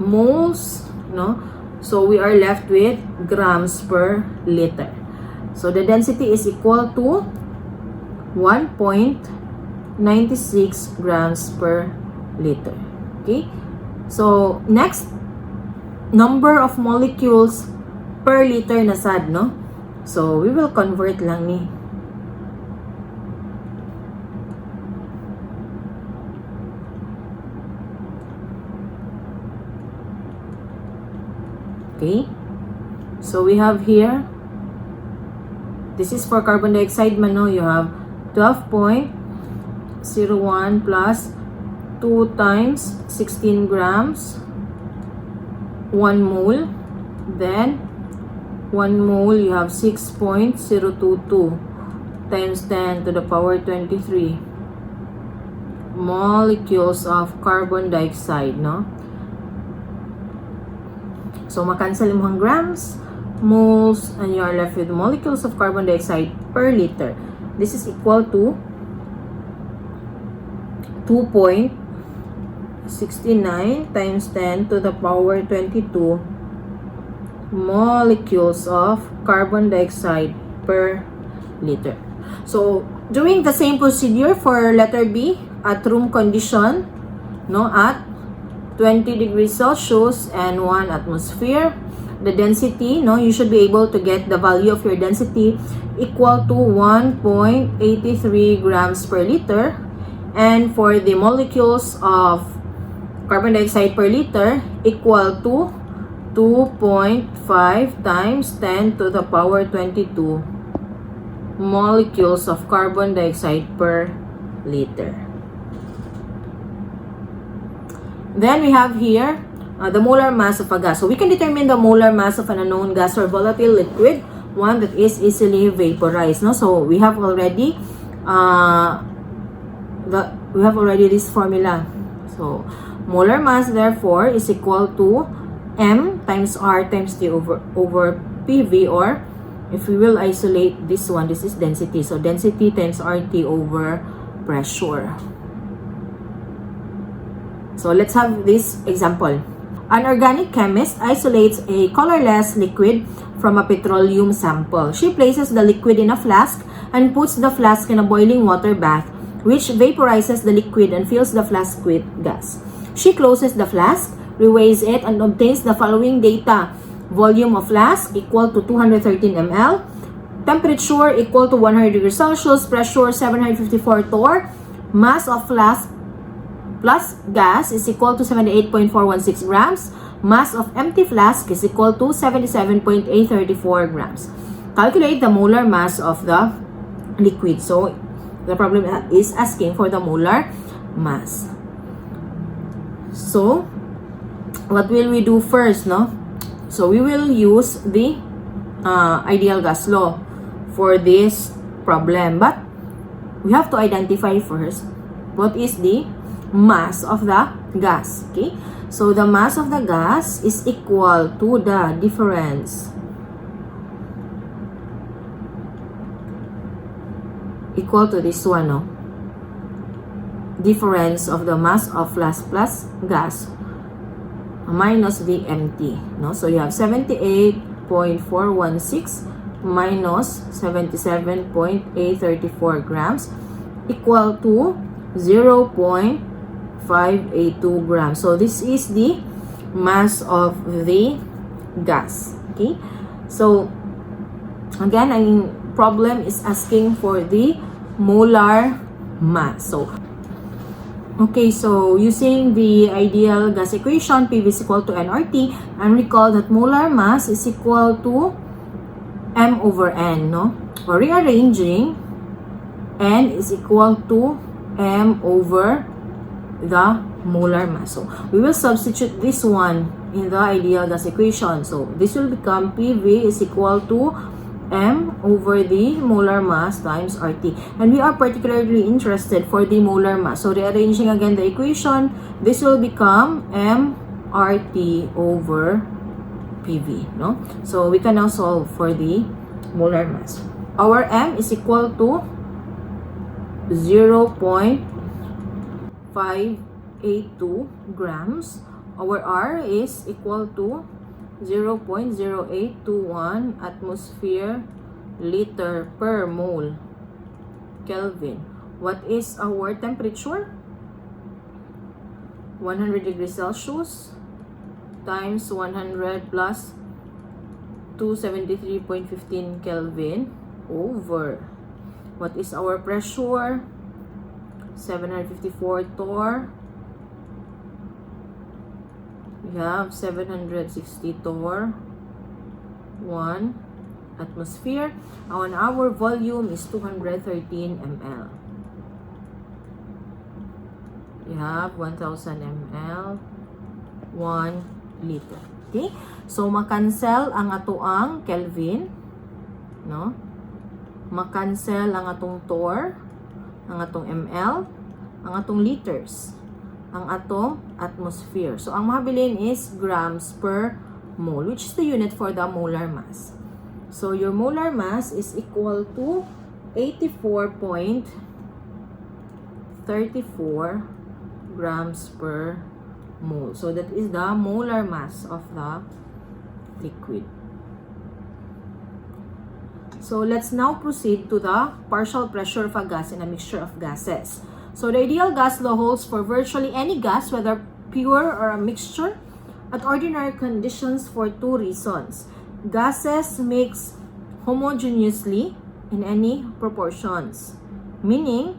moles, no? So we are left with grams per liter. So the density is equal to 1.96 grams per liter. Okay? So next, number of molecules per liter na sad, no? So we will convert lang ni. Okay? So we have here, this is for carbon dioxide man, no? You have 12.01 plus 2 times 16 grams 1 mole. Then 1 mole you have 6.022 times 10 to the power 23 molecules of carbon dioxide, no? So makancel mo ang grams, moles, and you are left with molecules of carbon dioxide per liter. This is equal to 2.69 times 10 to the power 22 molecules of carbon dioxide per liter. So doing the same procedure for letter B at room condition, no, at 20 degrees Celsius and 1 atmosphere. The density, no, you should be able to get the value of your density equal to 1.83 grams per liter. And for the molecules of carbon dioxide per liter equal to 2.5 times 10 to the power 22 molecules of carbon dioxide per liter. Then we have here the molar mass of a gas. So we can determine the molar mass of an unknown gas or volatile liquid, one that is easily vaporized. No, so we have already this formula. So molar mass therefore is equal to M times R times T over PV, or if we will isolate this one, this is density. So density times RT over pressure. So let's have this example. An organic chemist isolates a colorless liquid from a petroleum sample. She places the liquid in a flask and puts the flask in a boiling water bath, which vaporizes the liquid and fills the flask with gas. She closes the flask, reweighs it, and obtains the following data. Volume of flask equal to 213 ml. Temperature equal to 100 degrees Celsius. Pressure 754 torr. Mass of flask plus gas is equal to 78.416 grams. Mass of empty flask is equal to 77.834 grams. Calculate the molar mass of the liquid. So the problem is asking for the molar mass. So what will we do first, no? So we will use the ideal gas law for this problem, but we have to identify first what is the mass of the gas. Okay, so the mass of the gas is equal to the difference, equal to this one, no? Difference of the mass of flask plus gas minus the empty, no? So you have 78.416 minus 77.834 grams equal to 0.582 grams. So this is the mass of the gas. Okay, so again, ang problem is asking for the molar mass. So Okay, so using the ideal gas equation, PV is equal to nRT, and recall that molar mass is equal to M over N, no? Or rearranging, N is equal to M over the molar mass. So we will substitute this one in the ideal gas equation. So this will become PV is equal to M over the molar mass times RT. And we are particularly interested for the molar mass. So rearranging again the equation, this will become M RT over PV, no? So we can now solve for the molar mass. Our M is equal to 0.582 grams. Our R is equal to 0.0821 atmosphere liter per mole Kelvin. What is our temperature? 100 degrees Celsius times 100 plus 273.15 Kelvin over, what is our pressure? 754 torr. We have 760 torr, 1 atmosphere. And our volume is 213 ml. We have 1000 ml, 1 liter. Okay? So, makancel ang atoang Kelvin, no? Makancel ang atong torr, ang atong ml, ang atong liters, ang atong atmosphere. So, ang mabilin is grams per mole, which is the unit for the molar mass. So, your molar mass is equal to 84.34 grams per mole. So, that is the molar mass of the liquid. So, let's now proceed to the partial pressure of a gas in a mixture of gases. So, the ideal gas law holds for virtually any gas, whether pure or a mixture, at ordinary conditions for two reasons. Gases mix homogeneously in any proportions, meaning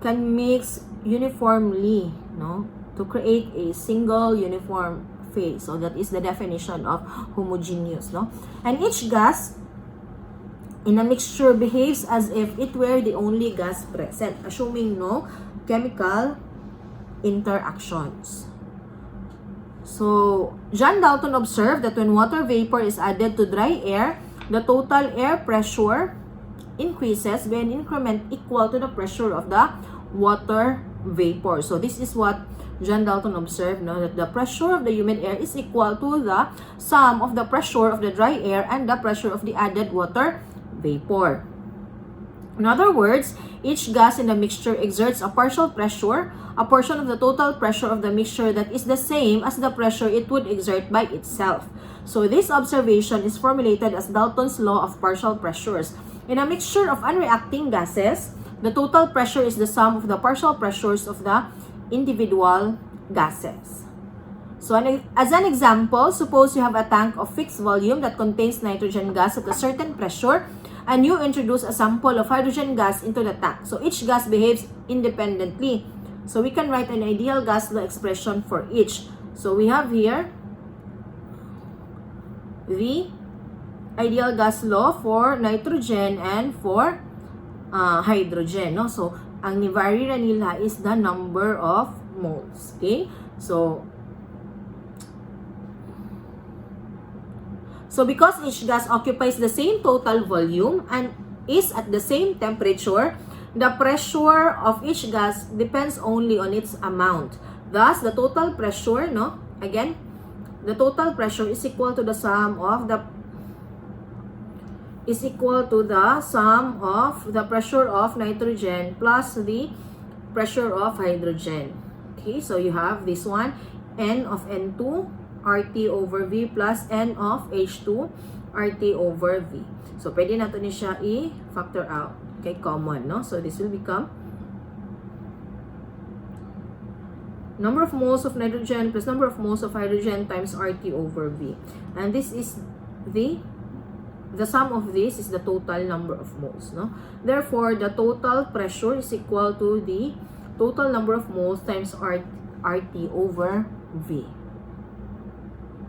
can mix uniformly, no, to create a single uniform phase. So, that is the definition of homogeneous, no? And each gas in a mixture behaves as if it were the only gas present, assuming no chemical interactions. So, John Dalton observed that when water vapor is added to dry air, the total air pressure increases by an increment equal to the pressure of the water vapor. So, this is what John Dalton observed, no, that the pressure of the humid air is equal to the sum of the pressure of the dry air and the pressure of the added water vapor. In other words, each gas in the mixture exerts a partial pressure, a portion of the total pressure of the mixture that is the same as the pressure it would exert by itself. So this observation is formulated as Dalton's law of partial pressures. In a mixture of unreacting gases, the total pressure is the sum of the partial pressures of the individual gases. So as an example, suppose you have a tank of fixed volume that contains nitrogen gas at a certain pressure, and you introduce a sample of hydrogen gas into the tank. So each gas behaves independently. So we can write an ideal gas law expression for each. So we have here the ideal gas law for nitrogen and for hydrogen, no? So ang ni-vary nila is the number of moles. Okay? So because each gas occupies the same total volume and is at the same temperature, the pressure of each gas depends only on its amount. Thus, the total pressure, no? Again, the total pressure is equal to the sum of the pressure of nitrogen plus the pressure of hydrogen. Okay, so you have this one, N of N2 RT over V plus N of H2 RT over V. So, pwede natin siya i-factor out. Okay, common, no? So, this will become number of moles of nitrogen plus number of moles of hydrogen times RT over V. And this is the sum of this is the total number of moles, no? Therefore, the total pressure is equal to the total number of moles times RT over V.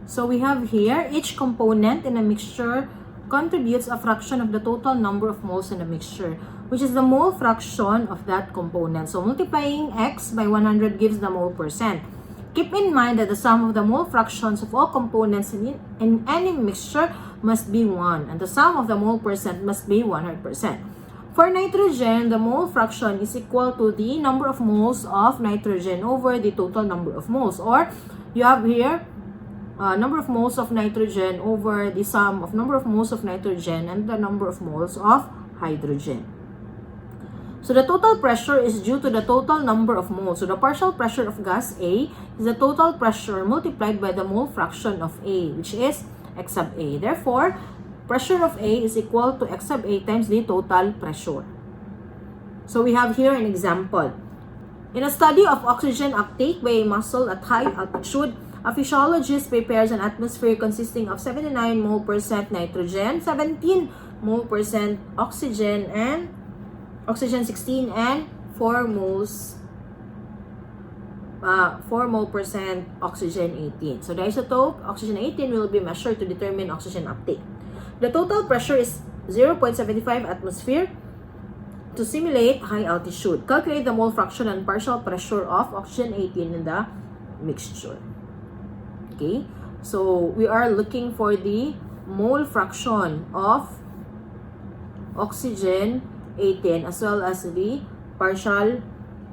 So we have here, each component in a mixture contributes a fraction of the total number of moles in the mixture, which is the mole fraction of that component. So multiplying X by 100 gives the mole percent. Keep in mind that the sum of the mole fractions of all components in any mixture must be 1, and the sum of the mole percent must be 100%. For nitrogen, the mole fraction is equal to the number of moles of nitrogen over the total number of moles, or you have here number of moles of nitrogen over the sum of number of moles of nitrogen and the number of moles of hydrogen. So the total pressure is due to the total number of moles. So the partial pressure of gas A is the total pressure multiplied by the mole fraction of A, which is X sub A. Therefore, pressure of A is equal to X sub A times the total pressure. So we have here an example. In a study of oxygen uptake by a muscle at high altitude, a physiologist prepares an atmosphere consisting of 79 mole percent nitrogen, 17 mole percent oxygen, and oxygen 16, and 4 mole percent oxygen 18. So the isotope oxygen 18 will be measured to determine oxygen uptake. The total pressure is 0.75 atmosphere to simulate high altitude. Calculate the mole fraction and partial pressure of oxygen 18 in the mixture. Okay, so we are looking for the mole fraction of oxygen 18 as well as the partial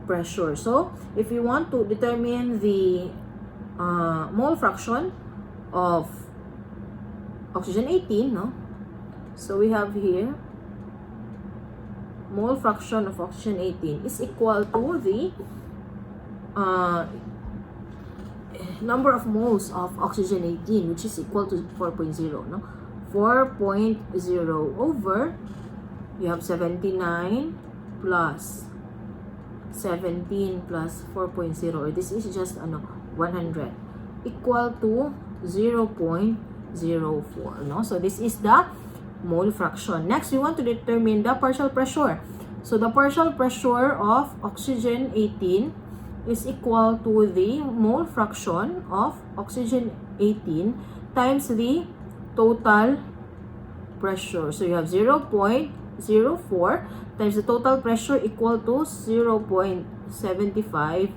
pressure. So if you want to determine the mole fraction of oxygen 18, no? So we have here mole fraction of oxygen 18 is equal to the number of moles of oxygen 18, which is equal to 4.0, no? 4.0 over, you have 79 plus 17 plus 4.0, or this is just 100, equal to 0.04, no? So this is the mole fraction. Next, we want to determine the partial pressure. So the partial pressure of oxygen 18 is equal to the mole fraction of oxygen 18 times the total pressure. So you have 0.04 times the total pressure equal to 0.75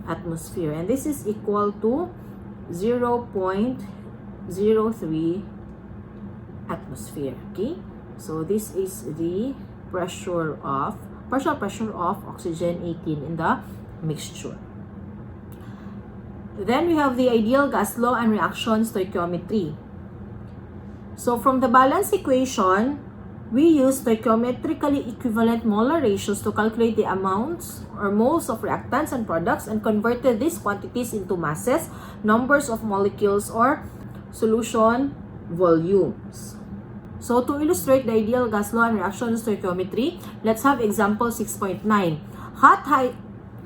atmosphere, and this is equal to 0.03 atmosphere. Okay, so this is the pressure of partial pressure of oxygen 18 in the mixture. Then we have the ideal gas law and reaction stoichiometry. So from the balance equation, we use stoichiometrically equivalent molar ratios to calculate the amounts or moles of reactants and products, and converted these quantities into masses, numbers of molecules, or solution volumes. So to illustrate the ideal gas law and reaction stoichiometry, let's have example 6.9.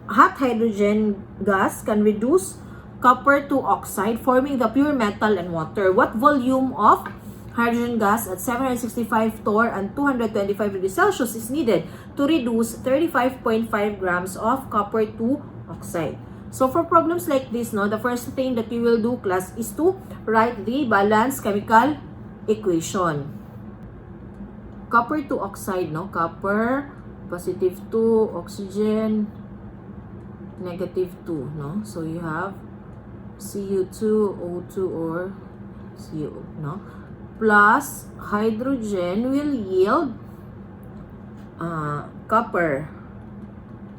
Hot hydrogen gas can reduce copper to oxide, forming the pure metal and water. What volume of hydrogen gas at 765 torr and 225 degrees Celsius is needed to reduce 35.5 grams of copper to oxide? So for problems like this, no, the first thing that we will do, class, is to write the balanced chemical equation. Copper to oxide, no? Copper, positive 2, oxygen, negative 2, no? So you have Cu2, O2, or CO, no? Plus hydrogen will yield copper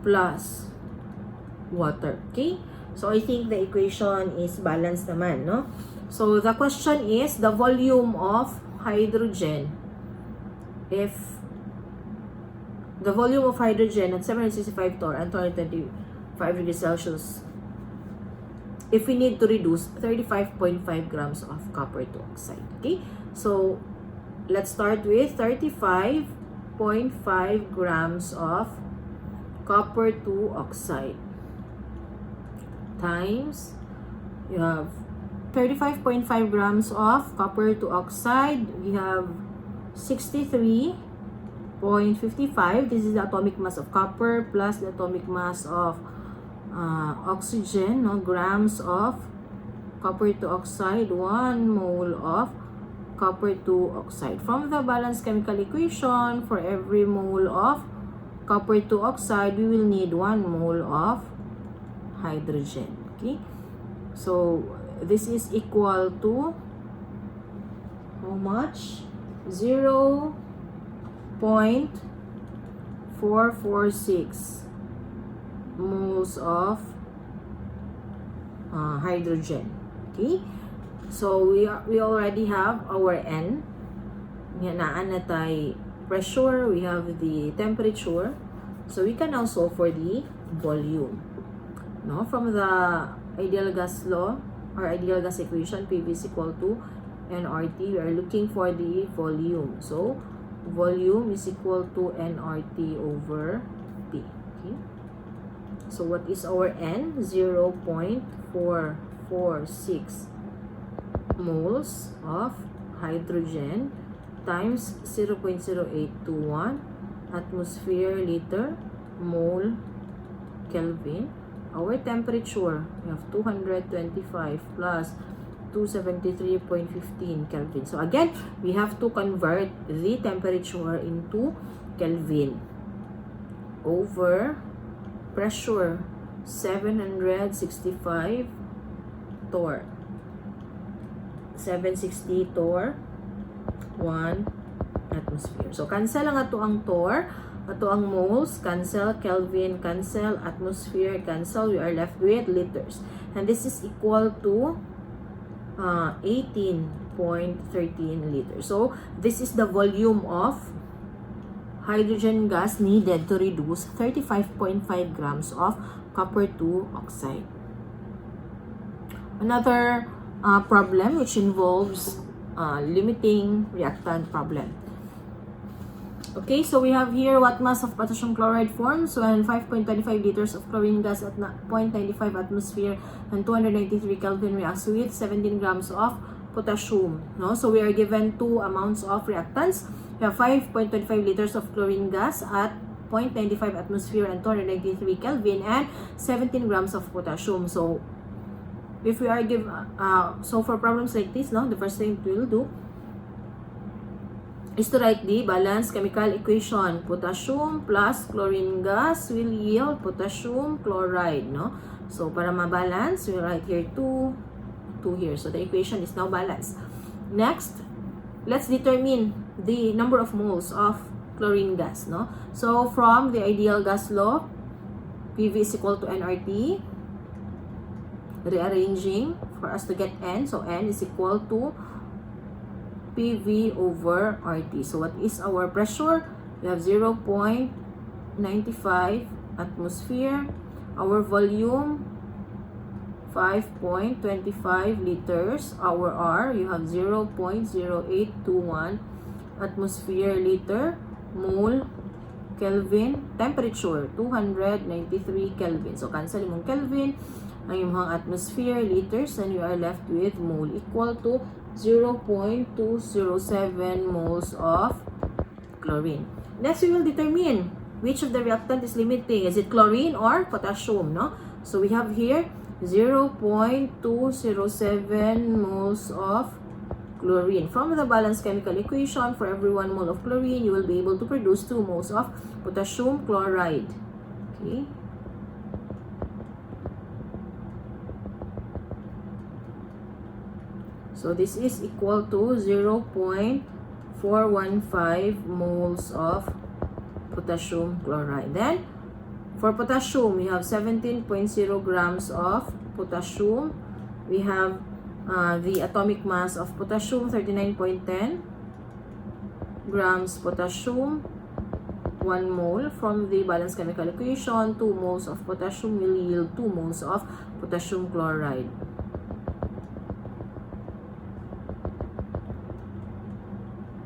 plus water. Okay? So I think the equation is balanced naman, no? So the question is the volume of hydrogen. If the volume of hydrogen at 765 torr and 225 degrees Celsius, if we need to reduce 35.5 grams of copper to oxide. Okay? So let's start with 35.5 grams of copper to oxide times, you have 35.5 grams of copper to oxide, we have 63.5 0.55. This is the atomic mass of copper plus the atomic mass of oxygen, no, grams of copper 2 oxide, 1 mole of copper 2 oxide. From the balanced chemical equation, for every mole of copper 2 oxide, we will need 1 mole of hydrogen. Okay, so this is equal to how much? 0.446 moles of hydrogen. Okay, so we already have our N. Naan na tayo pressure, we have the temperature, so we can now solve for the volume. No, from the ideal gas law or ideal gas equation, PV is equal to nRT. We are looking for the volume. So volume is equal to nRT over P. Okay. So what is our N? 0.446 moles of hydrogen times 0.0821 atmosphere liter mole Kelvin. Our temperature, we have 225 plus 273.15 Kelvin. So again, we have to convert the temperature into Kelvin over pressure 765 torr. 760 torr 1 atmosphere. So cancel lang ato ang torr, ato ang moles, cancel, Kelvin, cancel, atmosphere, cancel. We are left with liters. And this is equal to 18.13 liters. So this is the volume of hydrogen gas needed to reduce 35.5 grams of copper 2 oxide. Another problem which involves limiting reactant problem. Okay, so we have here what mass of potassium chloride forms when 5.25 liters of chlorine gas at 0.95 atmosphere and 293 Kelvin reacts with 17 grams of potassium. No, so we are given two amounts of reactants. We have 5.25 liters of chlorine gas at 0.95 atmosphere and 293 Kelvin and 17 grams of potassium. So if we are given, so for problems like this, no, the first thing we will do is to write the balanced chemical equation. Potassium plus chlorine gas will yield potassium chloride, no? So para ma-balance, we write here 2 here. So the equation is now balanced. Next, let's determine the number of moles of chlorine gas, no? So from the ideal gas law, PV is equal to nRT. Rearranging for us to get N. So N is equal to PV over RT. So what is our pressure? We have 0.95 atmosphere. Our volume, 5.25 liters. Our R, you have 0.0821 atmosphere liter mole Kelvin. Temperature, 293 Kelvin. So cancel yung Kelvin, ang imong atmosphere liters, and you are left with mole equal to 0.207 moles of chlorine. Next, we will determine which of the reactant is limiting. Is it chlorine or potassium, no? So we have here 0.207 moles of chlorine. From the balanced chemical equation, for every 1 mole of chlorine, you will be able to produce 2 moles of potassium chloride. Okay. So this is equal to 0.415 moles of potassium chloride. Then, for potassium, we have 17.0 grams of potassium. We have the atomic mass of potassium, 39.10 grams potassium, 1 mole. From the balanced chemical equation, 2 moles of potassium will yield 2 moles of potassium chloride.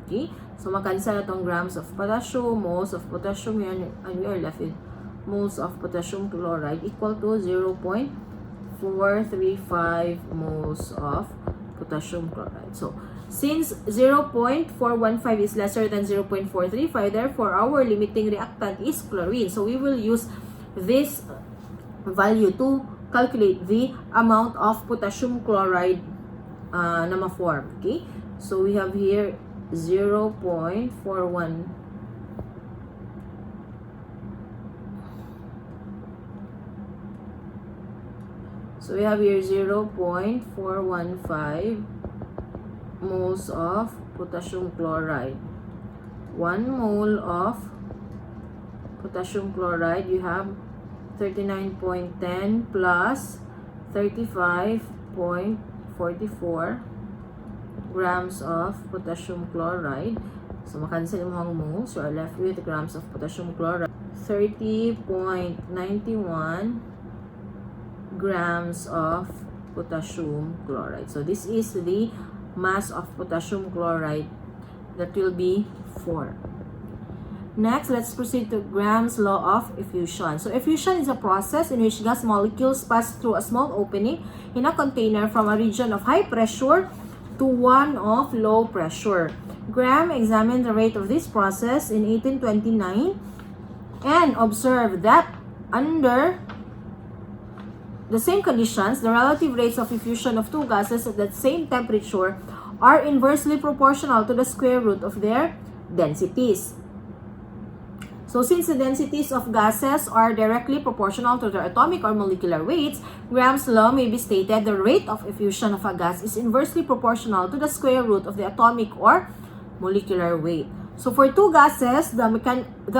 Okay, so makansel itong grams of potassium, moles of potassium, and we are left with moles of potassium chloride equal to 0.435 moles of potassium chloride. So Since 0.415 is lesser than 0.435, therefore our limiting reactant is chlorine. So we will use this value to calculate the amount of potassium chloride na ma-form. Okay? So we have here 0.41. So we have here 0.415 moles of potassium chloride. 1 mole of potassium chloride, you have 39.10 plus 35.44 grams of potassium chloride. So makancel mo ang moles, you are left with grams of potassium chloride. 30.91 grams of potassium chloride. So this is the mass of potassium chloride that will be 4. Next, let's proceed to Graham's law of effusion. So effusion is a process in which gas molecules pass through a small opening in a container from a region of high pressure to one of low pressure. Graham examined the rate of this process in 1829 and observed that under the same conditions, the relative rates of effusion of two gases at that same temperature are inversely proportional to the square root of their densities. So since the densities of gases are directly proportional to their atomic or molecular weights, Graham's law may be stated: the rate of effusion of a gas is inversely proportional to the square root of the atomic or molecular weight. So for two gases, the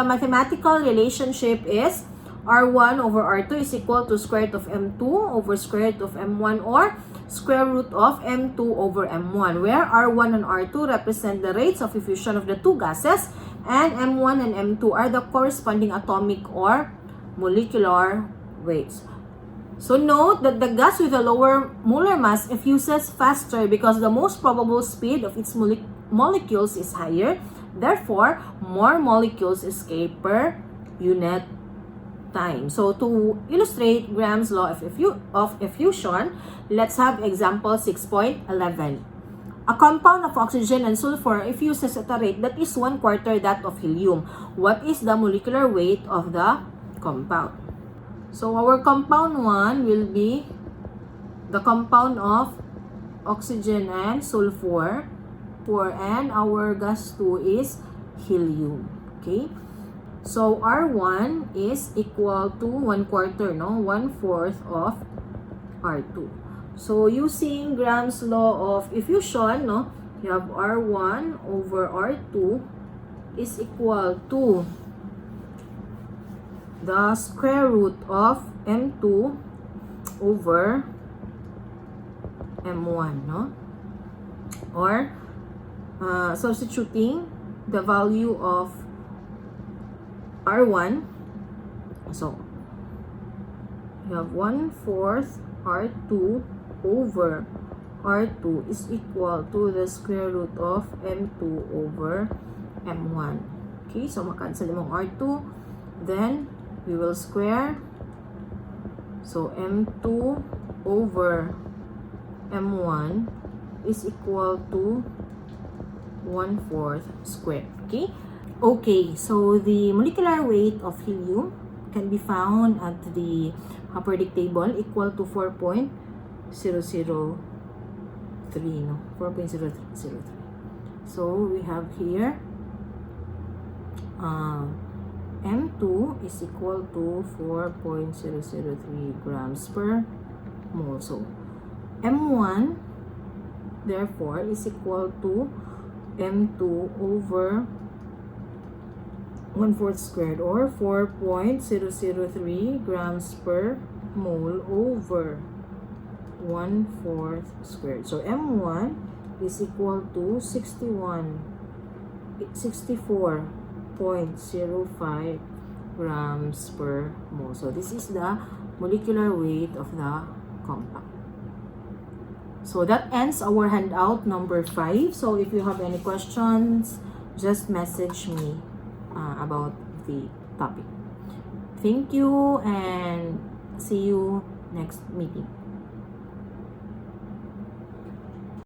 mathematical relationship is R1 over R2 is equal to square root of M2 over square root of M1 or square root of M2 over M1, where R1 and R2 represent the rates of effusion of the two gases and M1 and M2 are the corresponding atomic or molecular weights. So note that the gas with a lower molar mass effuses faster because the most probable speed of its molecules is higher. Therefore, more molecules escape per unit time. So to illustrate Graham's law of effusion, let's have example 6.11. A compound of oxygen and sulfur effuses at a rate that is 1/4 that of helium. What is the molecular weight of the compound? So our compound 1 will be the compound of oxygen and sulfur, and our gas 2 is helium. Okay? So R1 is equal to 1/4, no? 1/4 of R2. So using Graham's law of effusion, no? You have R1 over R2 is equal to the square root of M2 over M1, no? Or substituting the value of R1, so you have 1/4 R2 over R2 is equal to the square root of M2 over M1. Okay, so makancel mo R2, then we will square. So M2 over M1 is equal to 1/4 squared. Okay? Okay, so the molecular weight of helium can be found at the periodic table equal to 4.003, no? 4.003. So we have here M2 is equal to 4.003 grams per mole. So M1 therefore is equal to M2 over 1/4 squared, or 4.003 grams per mole over 1/4 squared. So M1 is equal to 64.05 grams per mole. So this is the molecular weight of the compound. So that ends our handout number 5. So if you have any questions, just message me about the topic. Thank you and see you next meeting.